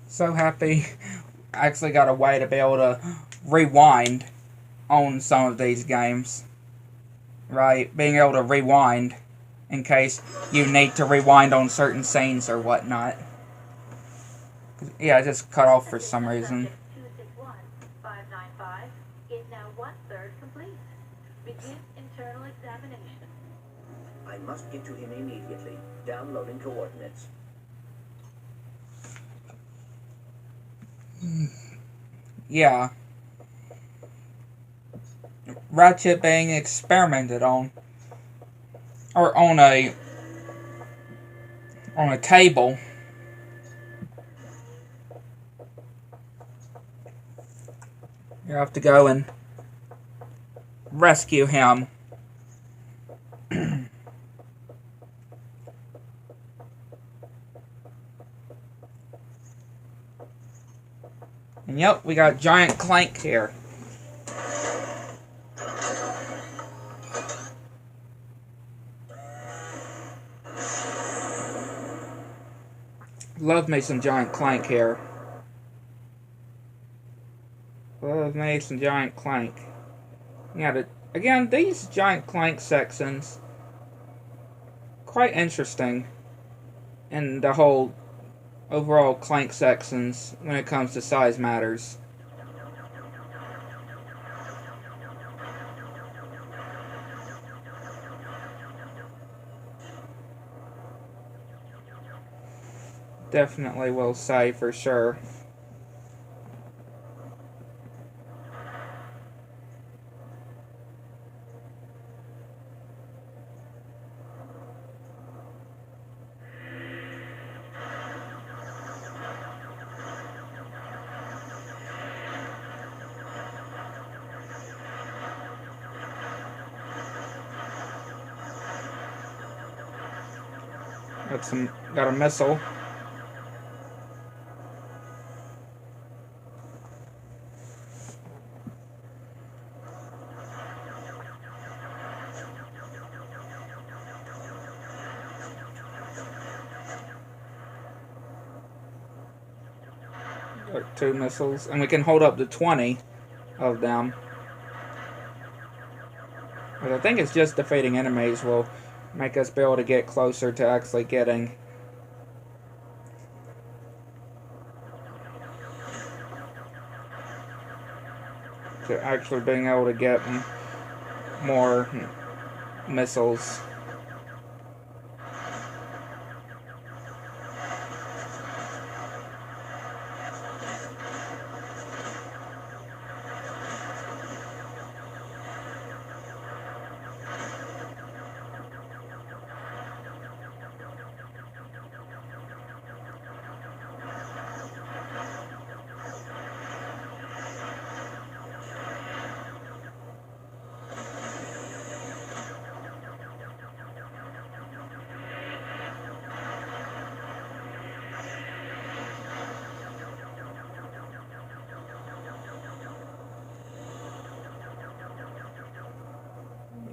So happy I actually got a way to be able to rewind on some of these games. Right? Being able to rewind in case you need to rewind on certain scenes or whatnot. Yeah, it just cut off for some reason. 261-595 is now 1/3 complete. Begin internal examination. I must get to him immediately. Downloading coordinates. Yeah. Ratchet being experimented on. Or on a table. You have to go and rescue him. And yep, we got giant Clank here. Love me some giant Clank here. Love me some giant Clank. Yeah, again, these giant Clank sections, quite interesting in the whole overall Clank sections when it comes to size matters. Definitely will say for sure. Got a missile. Got 2 missiles, and we can hold up to 20 of them. But I think it's just defeating enemies will make us be able to get closer to actually getting being able to get more missiles.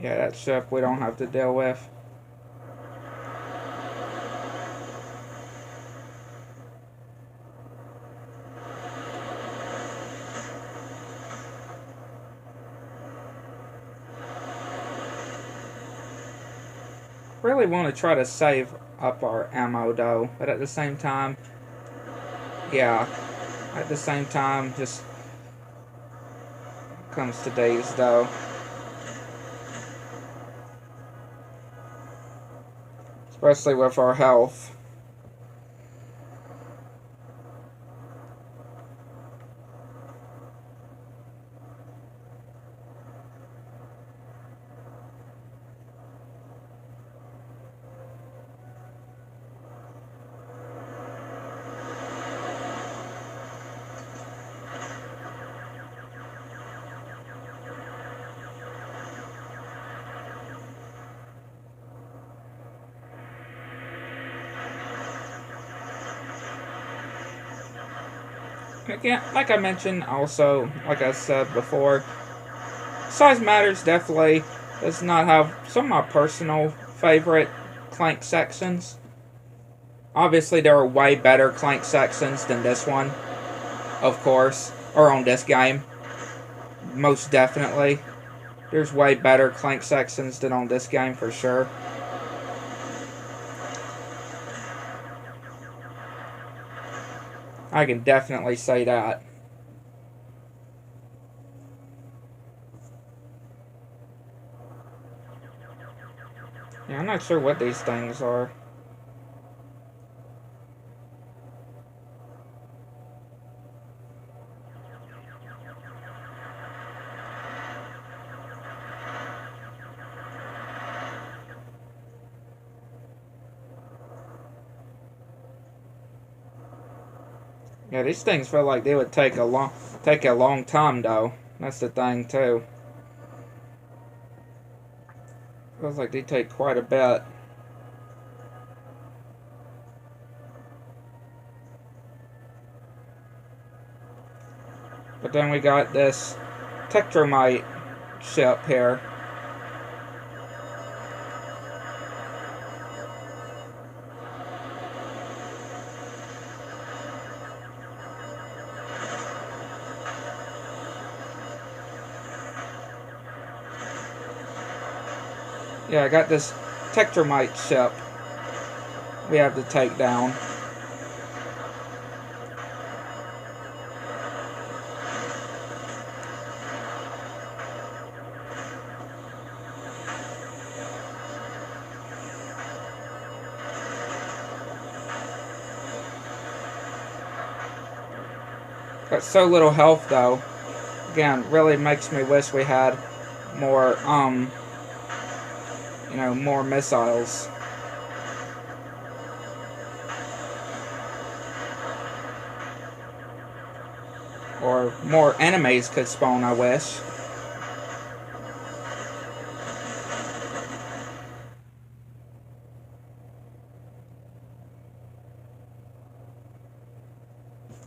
Yeah, that ship we don't have to deal with. Really want to try to save up our ammo though, but at the same time, yeah, just comes to days though. Especially with our health. Again, like I mentioned, also, like I said before, size matters definitely. Does not have some of my personal favorite Clank sections. Obviously, there are way better Clank sections than this one, of course, or on this game. Most definitely. There's way better Clank sections than on this game for sure. I can definitely say that. Yeah, I'm not sure what these things are. Yeah, these things feel like they would take a long time though. That's the thing too. Feels like they take quite a bit. But then we got this Tetromite ship here. Yeah, I got this Tetromite ship we have to take down. Got so little health though. Again, really makes me wish we had more, you know, more missiles. Or more enemies could spawn, I wish.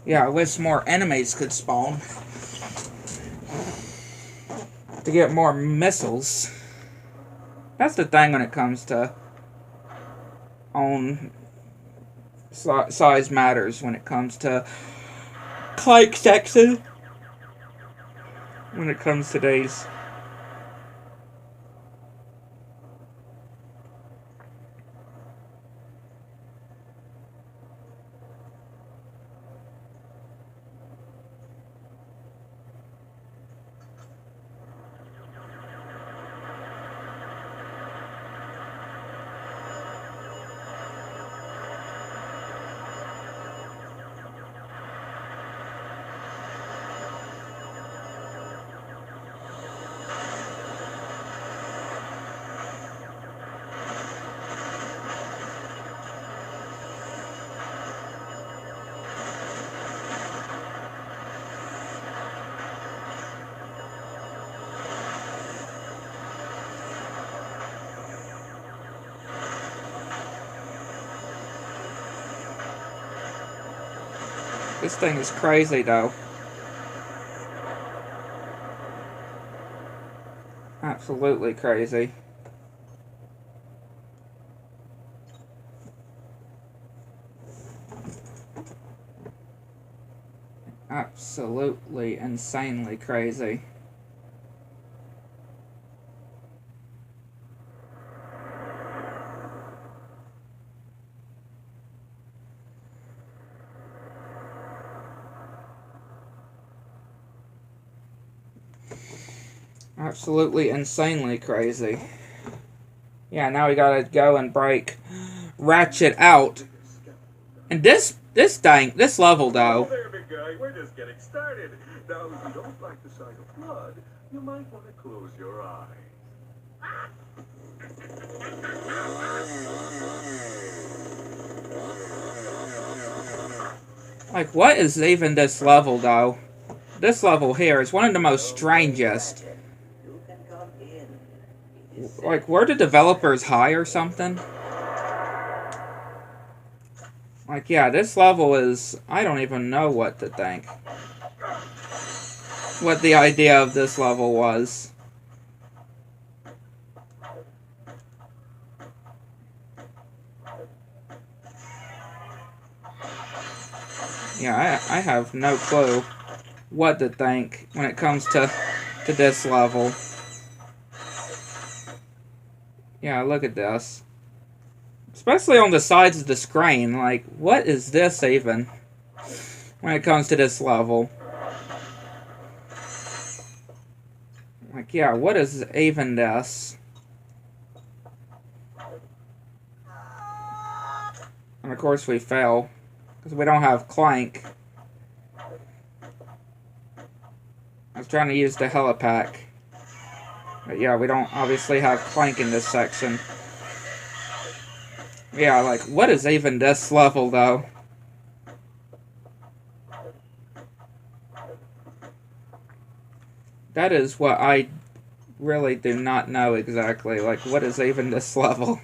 Yeah, I wish more enemies could spawn. To get more missiles. That's the thing when it comes to size matters when it comes to CLANK section. When it comes to these. This thing is crazy though. Absolutely crazy. Absolutely insanely crazy. Absolutely insanely crazy. Yeah, now we gotta go and break Ratchet out. And this level though. Oh, there, big guy. We're just getting started. Now, if you don't like the sight of blood, you might want to close your eyes. Like, what is even this level though? This level here is one of the most strangest. Like, were the developers high or something? Like, yeah, this level is... I don't even know what to think. What the idea of this level was. Yeah, I have no clue what to think when it comes to this level. Yeah, look at this. Especially on the sides of the screen. Like, what is this even? When it comes to this level. Like, yeah, what is even this? And of course we fail. Because we don't have CLANK. I was trying to use the helipack. But yeah, we don't obviously have CLANK in this section. Yeah, like, what is even this level, though? That is what I really do not know exactly. Like, what is even this level?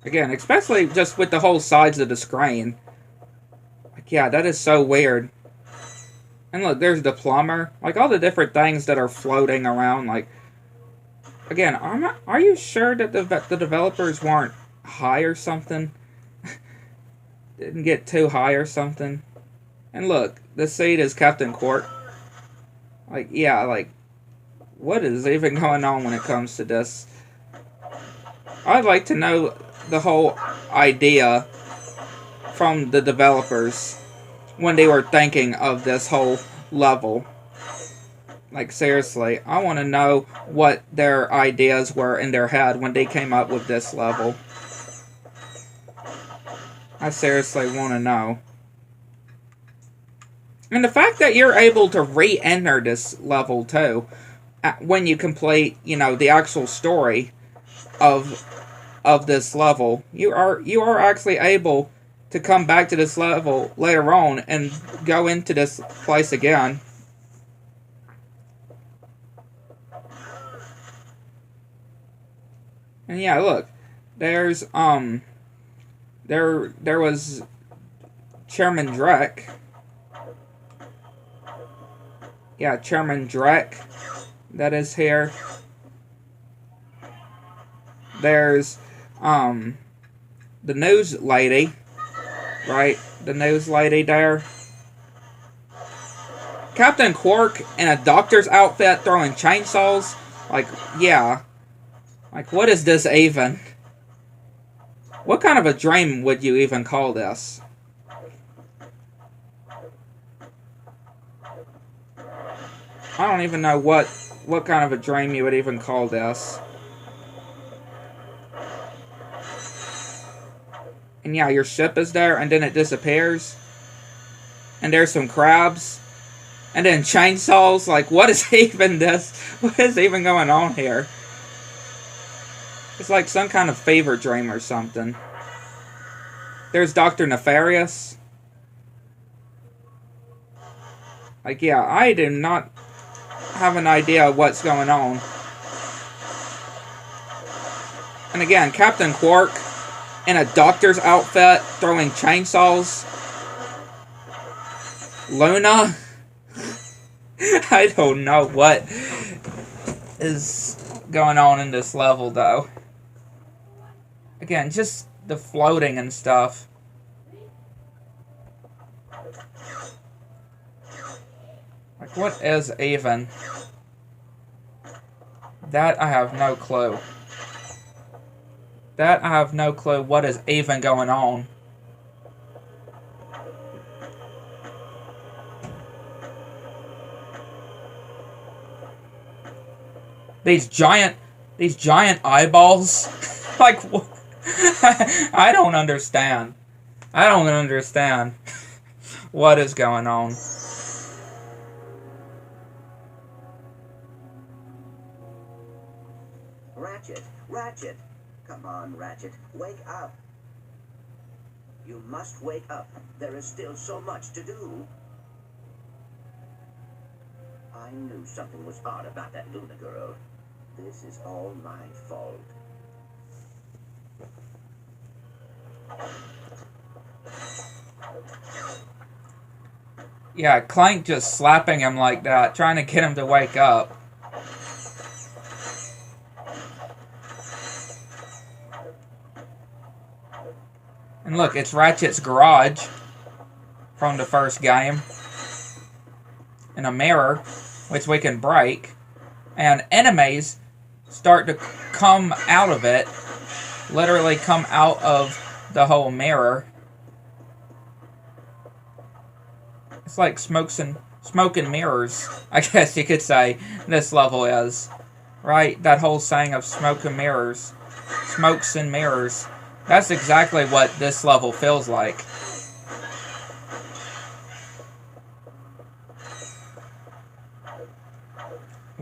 Again, especially just with the whole sides of the screen. Like, yeah, that is so weird. And look, there's the plumber. Like, all the different things that are floating around. Like, again, are you sure that the developers weren't high or something? Didn't get too high or something? And look, the seat is Captain Quark. Like, yeah, like, what is even going on when it comes to this? I'd like to know the whole idea from the developers when they were thinking of this whole level. Like, seriously, I want to know what their ideas were in their head when they came up with this level. I seriously want to know. And the fact that you're able to re-enter this level, too, when you complete, you know, the actual story of this level, you are actually able to come back to this level later on and go into this place again. And yeah, look, there's there was Chairman Drek. Yeah, Chairman Drek that is here. There's the news lady, right? The news lady there. Captain Quark in a doctor's outfit throwing chainsaws. Like, yeah. Like, what is this even? What kind of a dream would you even call this? I don't even know what kind of a dream you would even call this. And yeah, your ship is there, and then it disappears. And there's some crabs. And then chainsaws. Like, what is even this? What is even going on here? It's like some kind of fever dream or something. There's Dr. Nefarious. Like, yeah, I do not have an idea of what's going on. And again, Captain Quark in a doctor's outfit throwing chainsaws. Luna. I don't know what is going on in this level, though. Again, just the floating and stuff. Like, what is even? That I have no clue. That I have no clue what is even going on. These giant eyeballs. Like, what? I don't understand. I don't understand what is going on. Ratchet. Come on, Ratchet. Wake up. You must wake up. There is still so much to do. I knew something was odd about that Luna girl. This is all my fault. Yeah, Clank just slapping him like that, trying to get him to wake up. And look, it's Ratchet's garage from the first game. And a mirror, which we can break. And enemies start to come out of it. Literally come out of the whole mirror. It's like smoke and mirrors, I guess you could say this level is. Right? That whole saying of smoke and mirrors. Smokes and mirrors. That's exactly what this level feels like.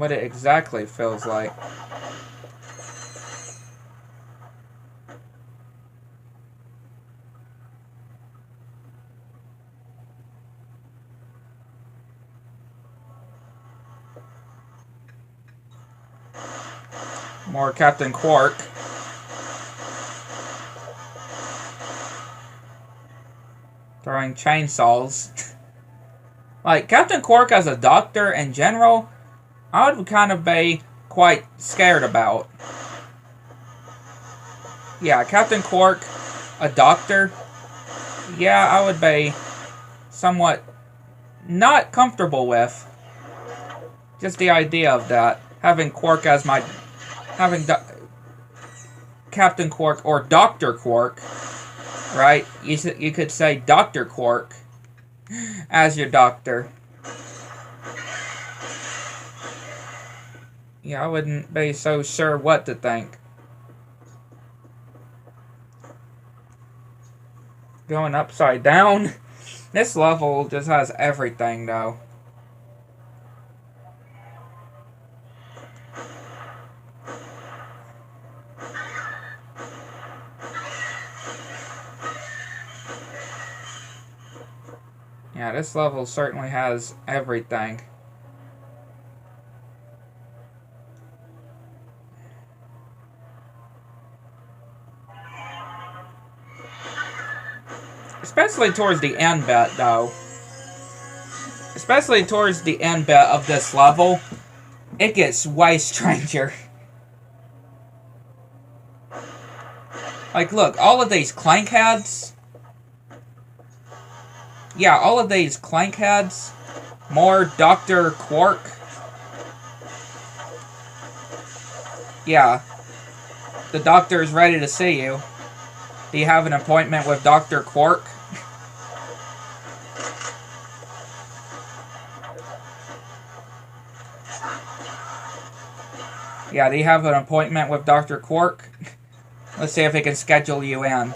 what it exactly feels like. More Captain Quark. Throwing chainsaws. Like, Captain Quark as a doctor in general, I would kind of be quite scared about. Yeah, Captain Quark, a doctor, yeah, I would be somewhat not comfortable with. Just the idea of that. Having Quark as my... Captain Quark or Dr. Quark, right? You could say Dr. Quark as your doctor. Yeah, I wouldn't be so sure what to think. Going upside down. This level just has everything, though. Yeah, this level certainly has everything. Especially towards the end bit, though. Especially towards the end bit of this level, it gets way stranger. Like, look, all of these Clank heads. Yeah, all of these Clank heads. More Dr. Quark. Yeah. The doctor is ready to see you. Do you have an appointment with Dr. Quark? Yeah, do you have an appointment with Dr. Quark? Let's see if he can schedule you in.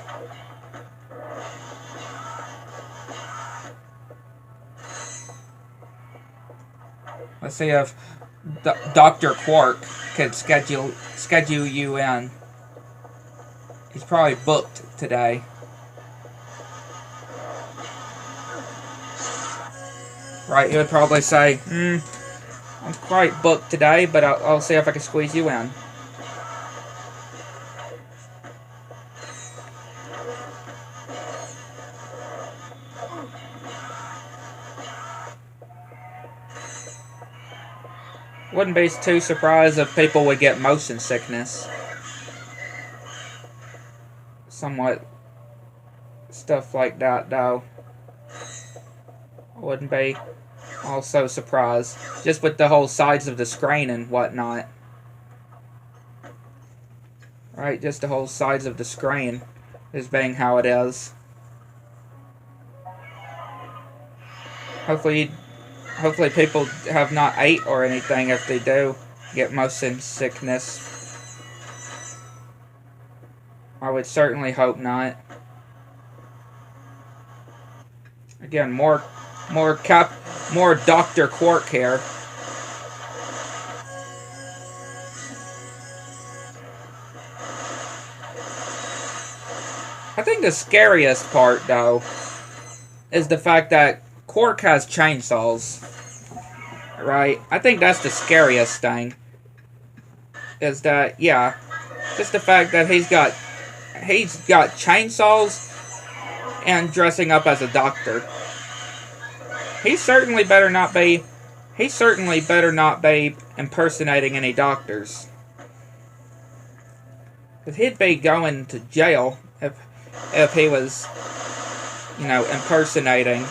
Let's see if Dr. Quark can schedule you in. He's probably booked today. Right, he would probably say, I'm quite booked today, but I'll see if I can squeeze you in. Wouldn't be too surprised if people would get motion sickness. Somewhat stuff like that, though. I wouldn't be also surprised. Just with the whole sides of the screen and whatnot. Right, just the whole sides of the screen is being how it is. Hopefully people have not ate or anything if they do get motion sickness. I would certainly hope not. Again, more Dr. Quark here. I think the scariest part, though, is the fact that Quark has chainsaws. Right? I think that's the scariest thing. Is that, yeah, just the fact that he's got chainsaws and dressing up as a doctor. He certainly better not be impersonating any doctors. Because he'd be going to jail if he was, you know, impersonating.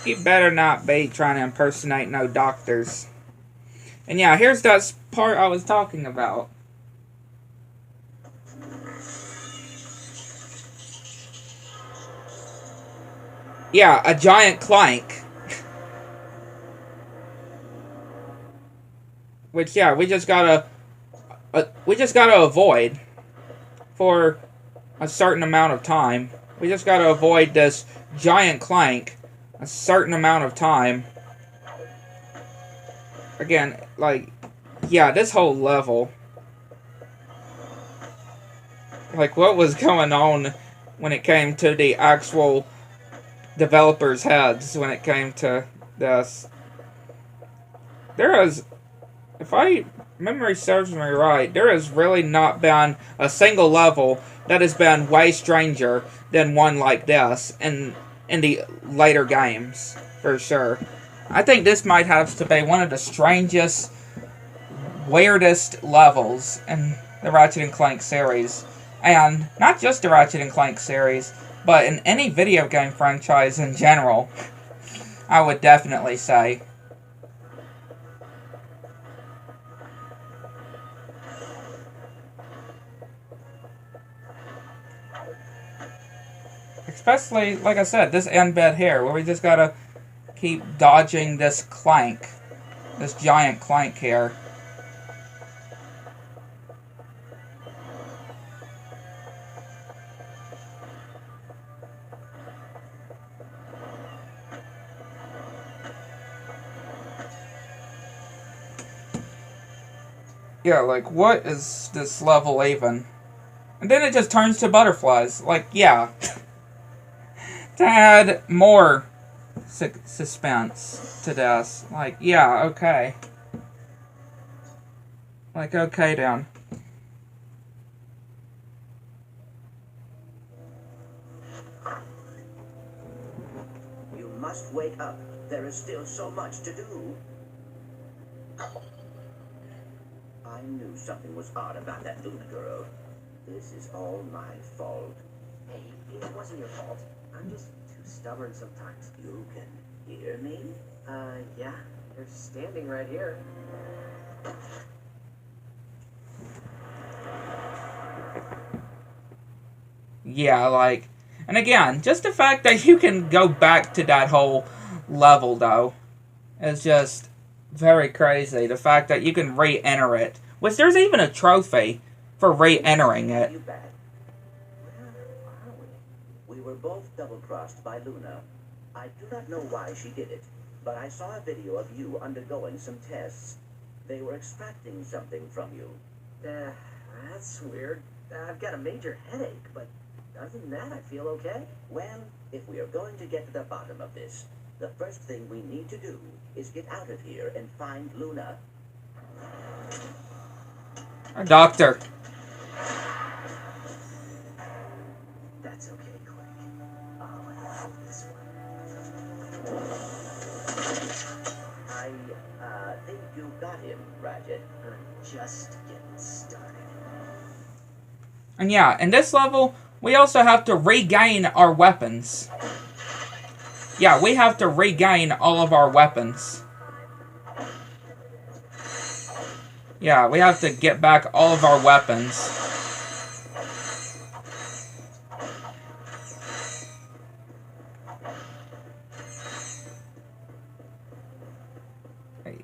He better not be trying to impersonate no doctors. And yeah, here's that part I was talking about. Yeah, a giant clank. Which, yeah, we just gotta avoid for a certain amount of time. We just gotta avoid this giant clank a certain amount of time. Again, like, yeah, this whole level. Like, what was going on when it came to the actual developers' heads when it came to this? There is, if memory serves me right, there has really not been a single level that has been way stranger than one like this in the later games, for sure. I think this might have to be one of the strangest, weirdest levels in the Ratchet and Clank series. And not just the Ratchet and Clank series, but in any video game franchise in general, I would definitely say. Especially, like I said, this end bit here, where we just gotta keep dodging this clank. This giant clank here. Yeah, like, what is this level even? And then it just turns to butterflies. Like, yeah. To add more suspense to this. Like, yeah, okay. Like, okay, Dan. You must wake up. There is still so much to do. I knew something was odd about that Luna girl. This is all my fault. Hey, it wasn't your fault. I'm just too stubborn sometimes. You can hear me? Yeah. They're standing right here. Yeah, like... And again, just the fact that you can go back to that whole level, though, is just very crazy. The fact that you can re-enter it. Which there's even a trophy for re-entering it. You back. Where are we? We were both double-crossed by Luna. I do not know why she did it, but I saw a video of you undergoing some tests. They were extracting something from you. That's weird. I've got a major headache, but other than that, I feel okay. Well, if we are going to get to the bottom of this, the first thing we need to do is get out of here and find Luna. Our doctor. That's okay, Clank. I'll help this one. I think you got him, Ratchet. I'm just getting started. And yeah, in this level, we also have to regain our weapons. Yeah, we have to regain all of our weapons. Yeah, we have to get back all of our weapons.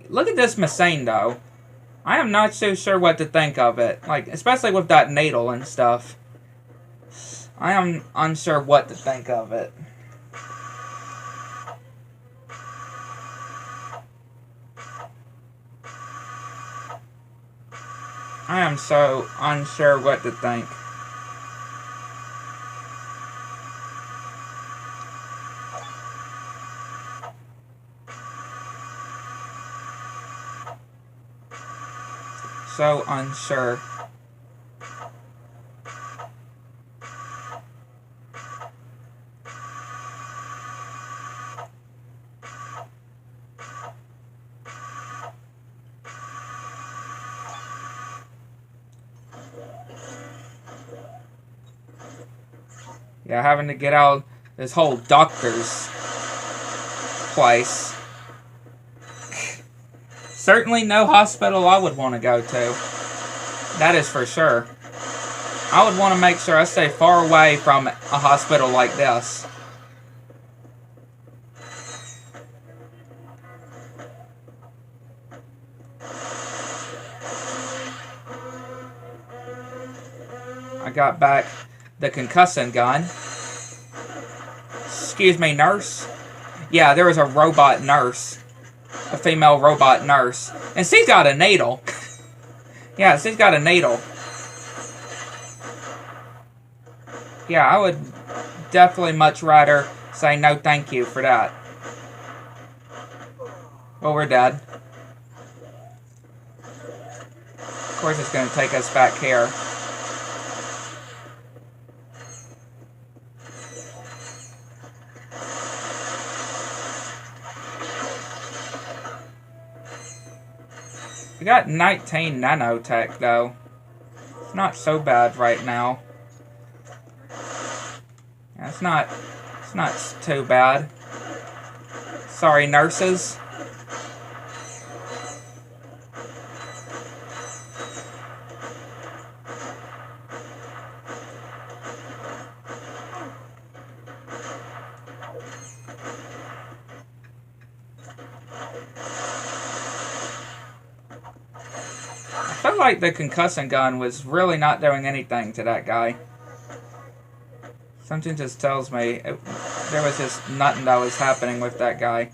Look at this machine, though. I am not so sure what to think of it. Like, especially with that needle and stuff. I am unsure what to think of it. I am so unsure what to think. So unsure. Yeah, having to get out this whole doctor's place. Certainly no hospital I would want to go to. That is for sure. I would want to make sure I stay far away from a hospital like this. I got back the concussing gun. Excuse me, nurse. Yeah, there was a robot nurse. A female robot nurse. And she's got a needle. Yeah, she's got a needle. Yeah, I would definitely much rather say no thank you for that. Well, we're dead. Of course it's going to take us back here. We got 19 nanotech, though. It's not so bad right now. Yeah, it's not too bad. Sorry, nurses. I feel like the concussion gun was really not doing anything to that guy. Something just tells me there was just nothing that was happening with that guy.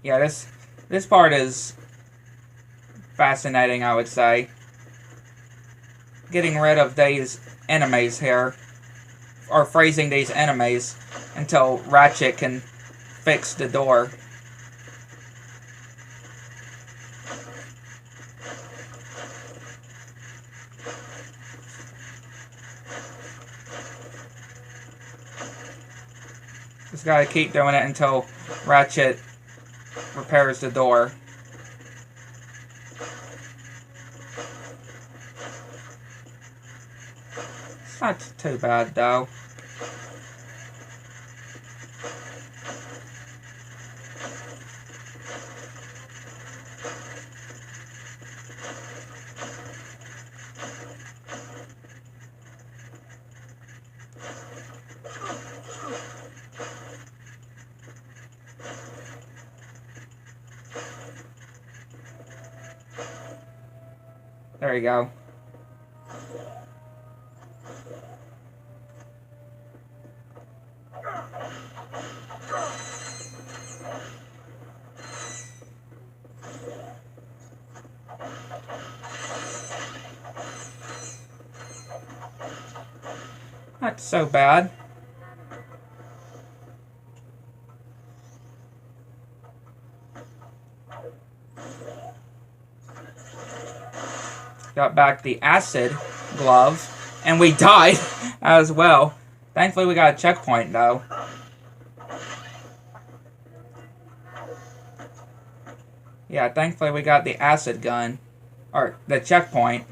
Yeah, this part is fascinating, I would say. Getting rid of these enemies here, or freezing these enemies until Ratchet can fix the door. Just gotta keep doing it until Ratchet repairs the door. It's not too bad, though. There you go. Not so bad. Got back the acid glove, and we died as well. Thankfully we got a checkpoint though. Yeah, thankfully we got the acid gun, or the checkpoint.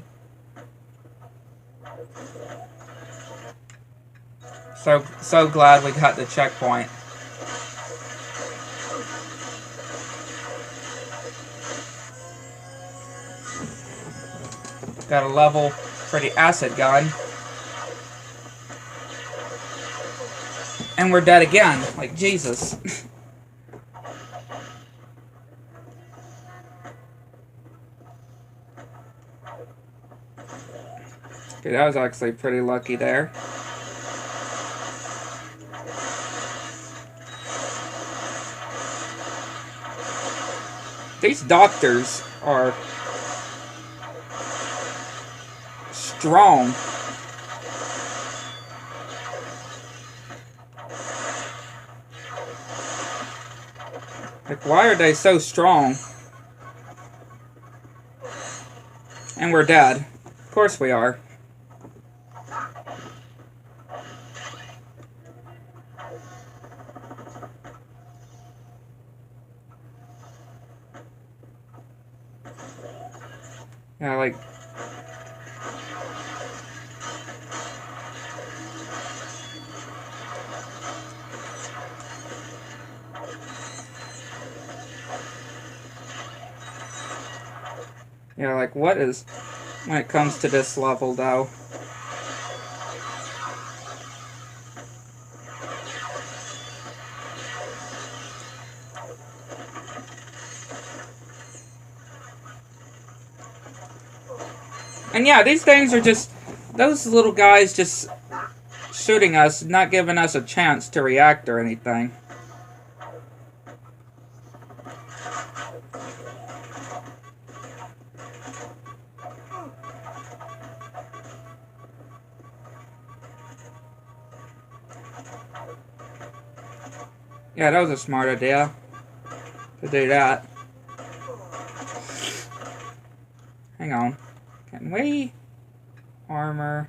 So glad we got the checkpoint. Got a level for the acid gun. And we're dead again. Like, Jesus. Okay, that was actually pretty lucky there. These doctors are strong. Like, why are they so strong? And we're dead. Of course we are. Yeah, like... Yeah, like, what is... When it comes to this level, though... And yeah, these things are just... Those little guys just shooting us, not giving us a chance to react or anything. Yeah, that was a smart idea to do that. Hang on. Can we armor?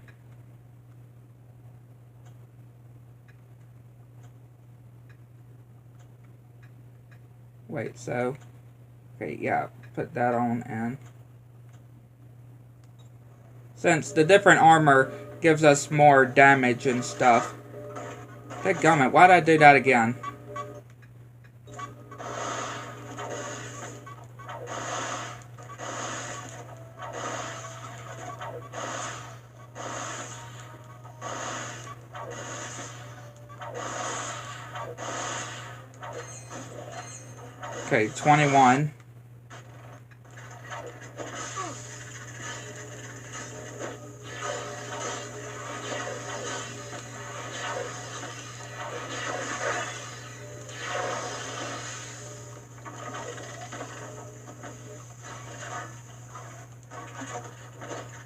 Wait, so okay, yeah, put that on, and since the different armor gives us more damage and stuff. Dadgummit, why'd I do that again? Okay, 21.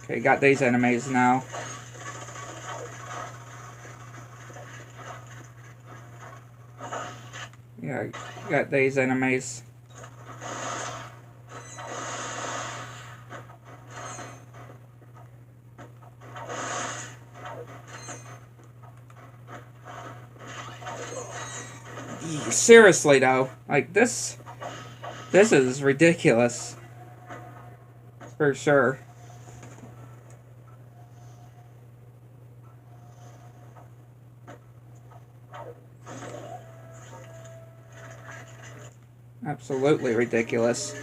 Okay, got these enemies now. Yeah, got these enemies. Seriously though, like this is ridiculous. For sure. Absolutely ridiculous.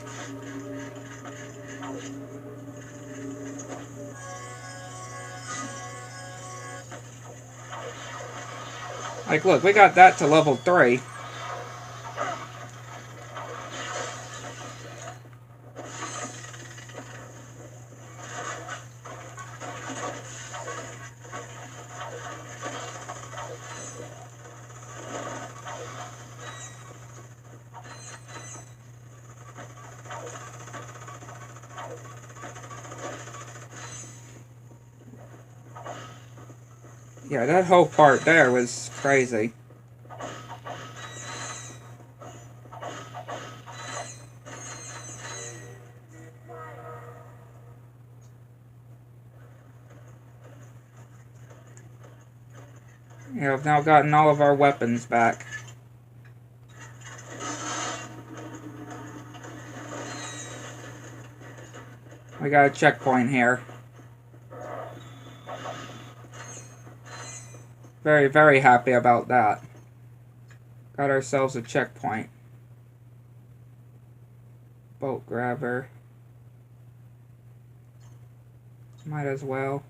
Like, look, we got that to level 3. Yeah, that whole part there was crazy. Yeah, I've now gotten all of our weapons back. We got a checkpoint here. Very, very happy about that. Got ourselves a checkpoint. Bolt grabber. Might as well.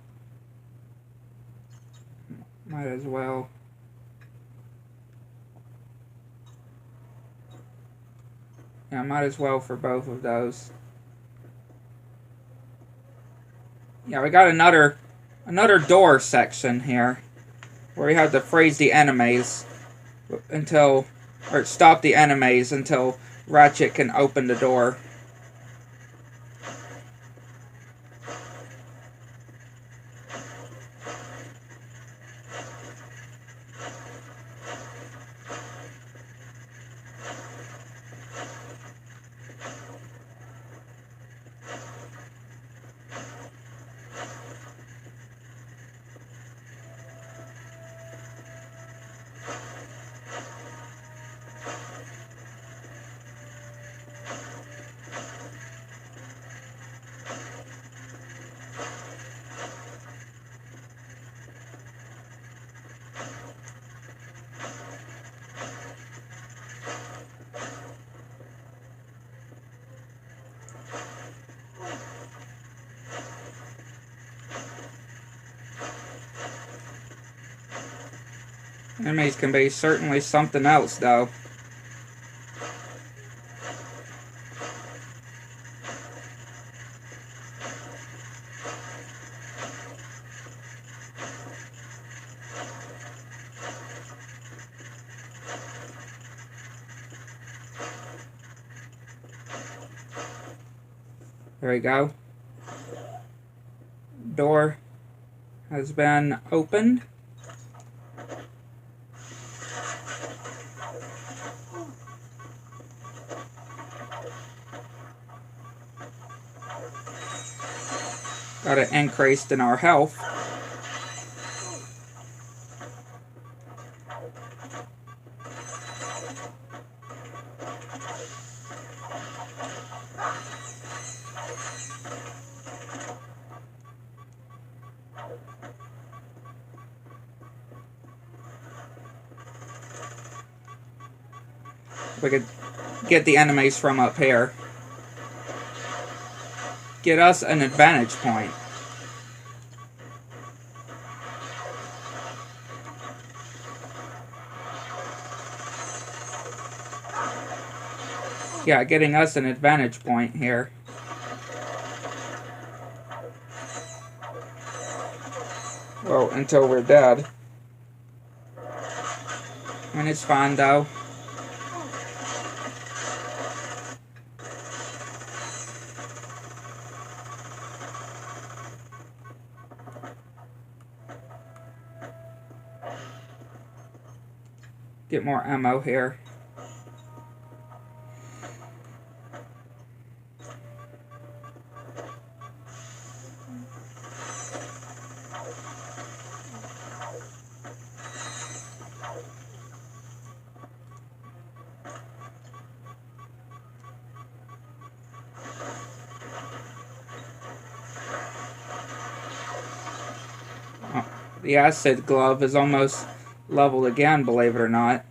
Might as well. Yeah, might as well for both of those. Yeah, we got another door section here where we have to freeze the enemies until, or stop the enemies until Ratchet can open the door. Enemies can be certainly something else, though. There we go. Door has been opened. Got it increased in our health. We could get the enemies from up here. Get us an advantage point. Yeah, getting us an advantage point here. Well, until we're dead. And it's fine though. Get more ammo here. Oh, the acid glove is almost leveled again, believe it or not.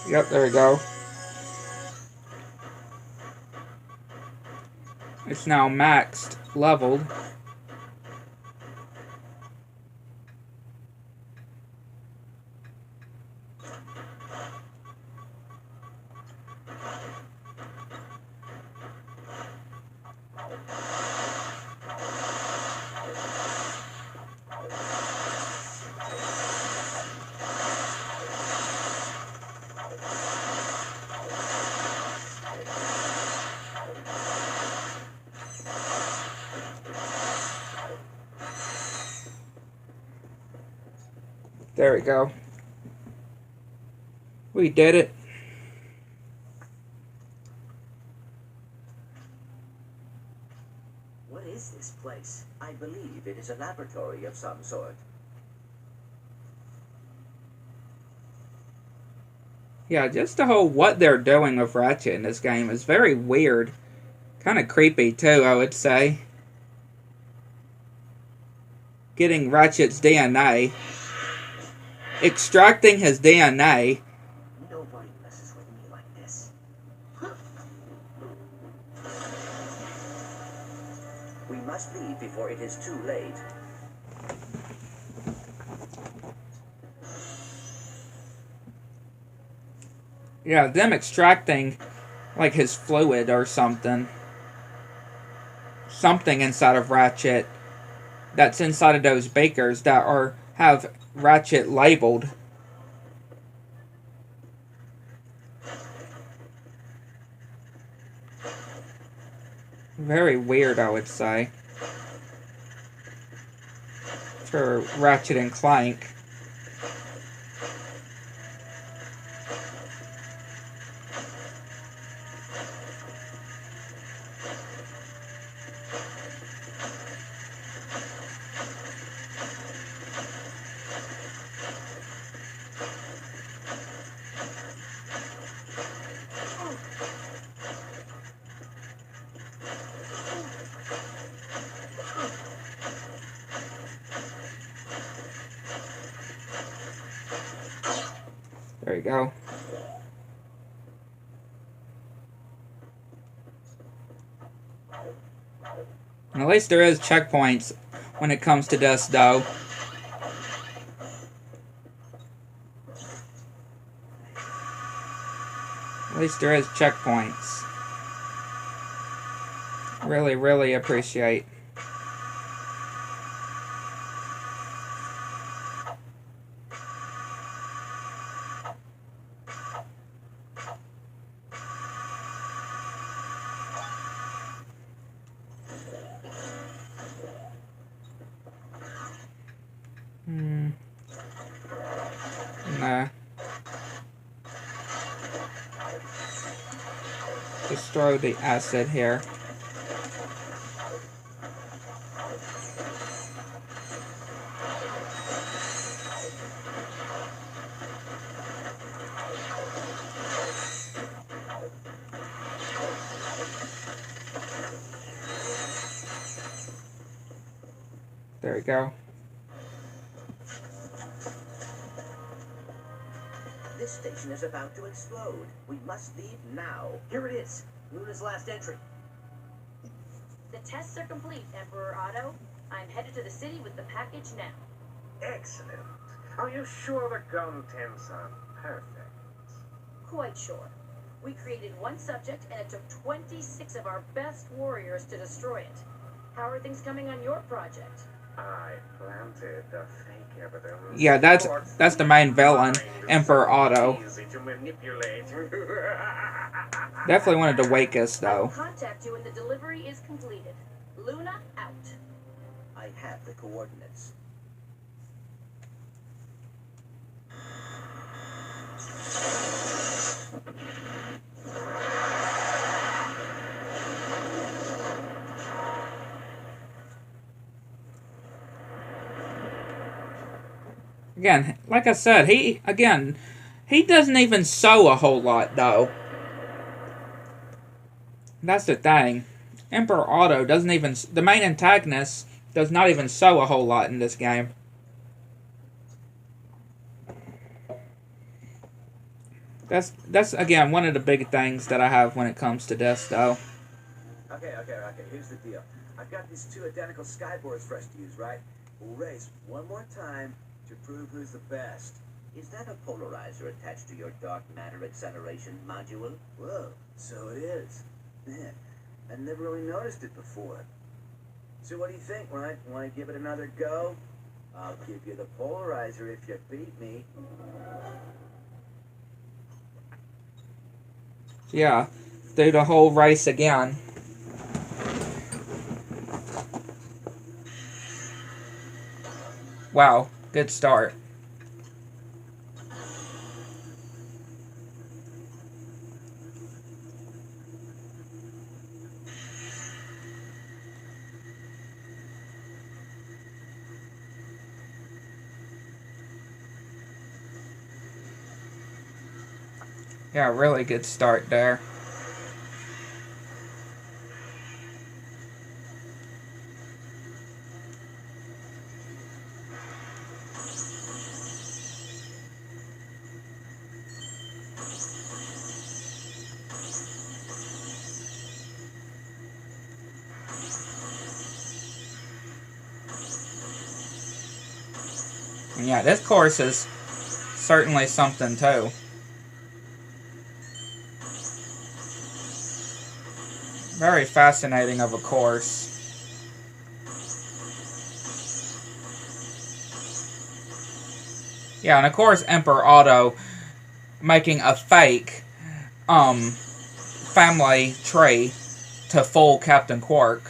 Yep, there we go. It's now maxed, leveled. There we go. We did it. What is this place? I believe it is a laboratory of some sort. Yeah, just the whole what they're doing with Ratchet in this game is very weird. Kind of creepy too, I would say. Getting Ratchet's DNA. Extracting his DNA. Nobody messes with me like this. We must leave before it is too late. Yeah, them extracting like his fluid or something. Something inside of Ratchet that's inside of those bakers that have Ratchet labeled. Very weird, I would say. For Ratchet and Clank. There you go. And at least there is checkpoints when it comes to this, though. At least there is checkpoints. Really, really appreciate. Nah. Just throw the acid here. There we go. This station is about to explode. We must leave now. Here it is. Luna's last entry. The tests are complete, Emperor Otto. I'm headed to the city with the package now. Excellent. Are you sure the contents are perfect? Quite sure. We created one subject, and it took 26 of our best warriors to destroy it. How are things coming on your project? I planted the fake evidence. Yeah, that's the main villain, Emperor Otto. Easy to manipulate. Definitely wanted to wake us I'll though. contact you when the delivery is completed. Luna out. I have the coordinates. Again, like I said, he doesn't even sew a whole lot though. That's the thing. Emperor Otto doesn't even, the main antagonist does not even sew a whole lot in this game. That's again one of the big things that I have when it comes to this though. Okay. Here's the deal. I've got these two identical skyboards for us to use, right? We'll race one more time to prove who's the best. Is that a polarizer attached to your dark matter acceleration module? Whoa, so it is. Man, I never really noticed it before. So what do you think, Ryan? Want to give it another go? I'll give you the polarizer if you beat me. Yeah, do the whole race again. Wow, good start. Yeah, really good start there. And yeah, this course is certainly something too. Very fascinating of a course. Yeah, and of course Emperor Otto making a fake family tree to fool Captain Quark.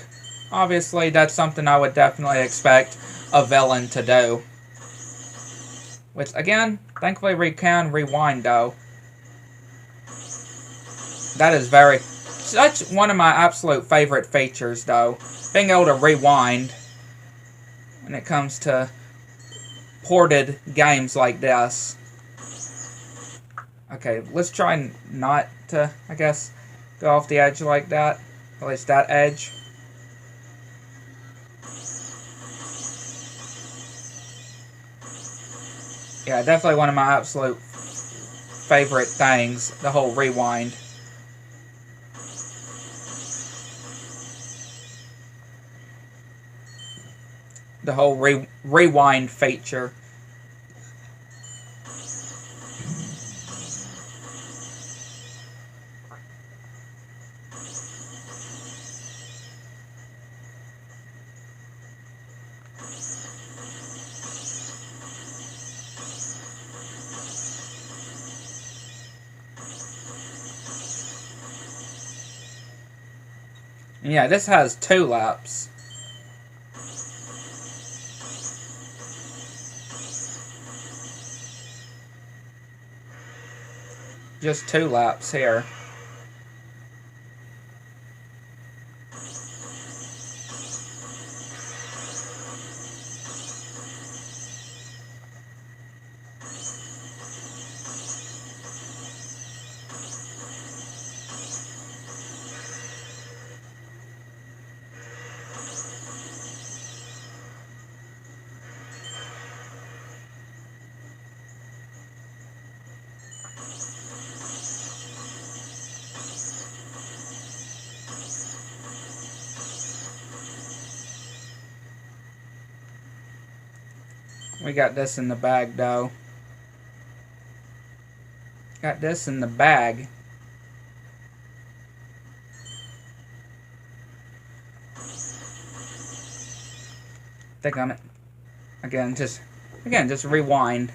Obviously, that's something I would definitely expect a villain to do. Which, again, thankfully we can rewind, though. That is such one of my absolute favorite features, though. Being able to rewind when it comes to ported games like this. Okay, let's try not to, I guess, go off the edge like that. At least that edge. Yeah, definitely one of my absolute favorite things, the whole rewind. The whole rewind feature. And yeah, this has 2 laps. just 2 laps here. We got this in the bag, though. Got this in the bag. Think on it. Again, just rewind.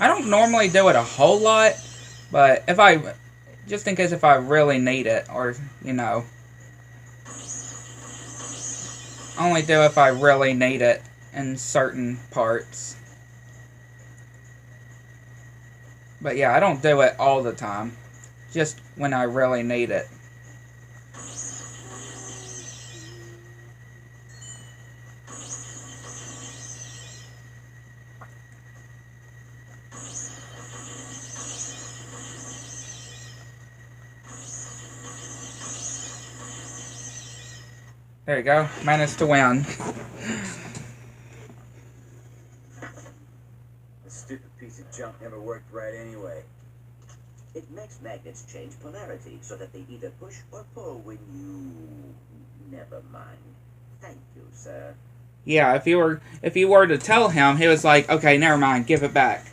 I don't normally do it a whole lot, but if I, just in case if I really need it, or, you know, only do if I really need it in certain parts. But yeah, I don't do it all the time, just when I really need it. There you go, managed to win. This stupid piece of junk never worked right anyway. It makes magnets change polarity so that they either push or pull when you... Never mind. Thank you, sir. Yeah, if you were to tell him, he was like, okay, never mind, give it back.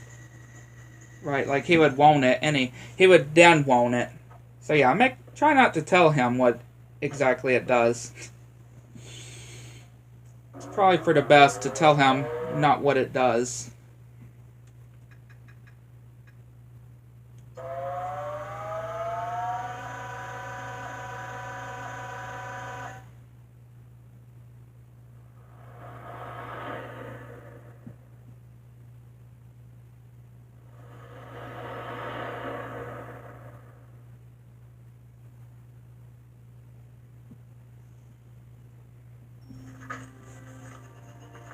Right, like he would want it, and he would then want it. So yeah, try not to tell him what exactly it does. It's probably for the best to tell him not what it does.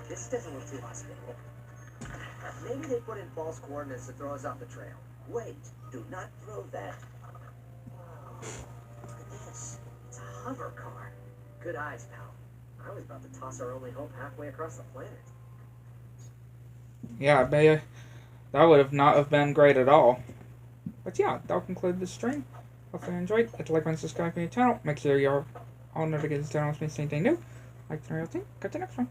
This doesn't look too hospitable. Maybe they put in false coordinates to throw us off the trail. Wait, do not throw that. Whoa, look at this. It's a hover car. Good eyes, pal. I was about to toss our only hope halfway across the planet. Yeah, that would not have been great at all. But yeah, that'll conclude this stream. Hopefully you enjoyed. Hit the like button, subscribe to the channel. Make sure you're all notifications to miss anything new. Like the real thing. Catch you next one.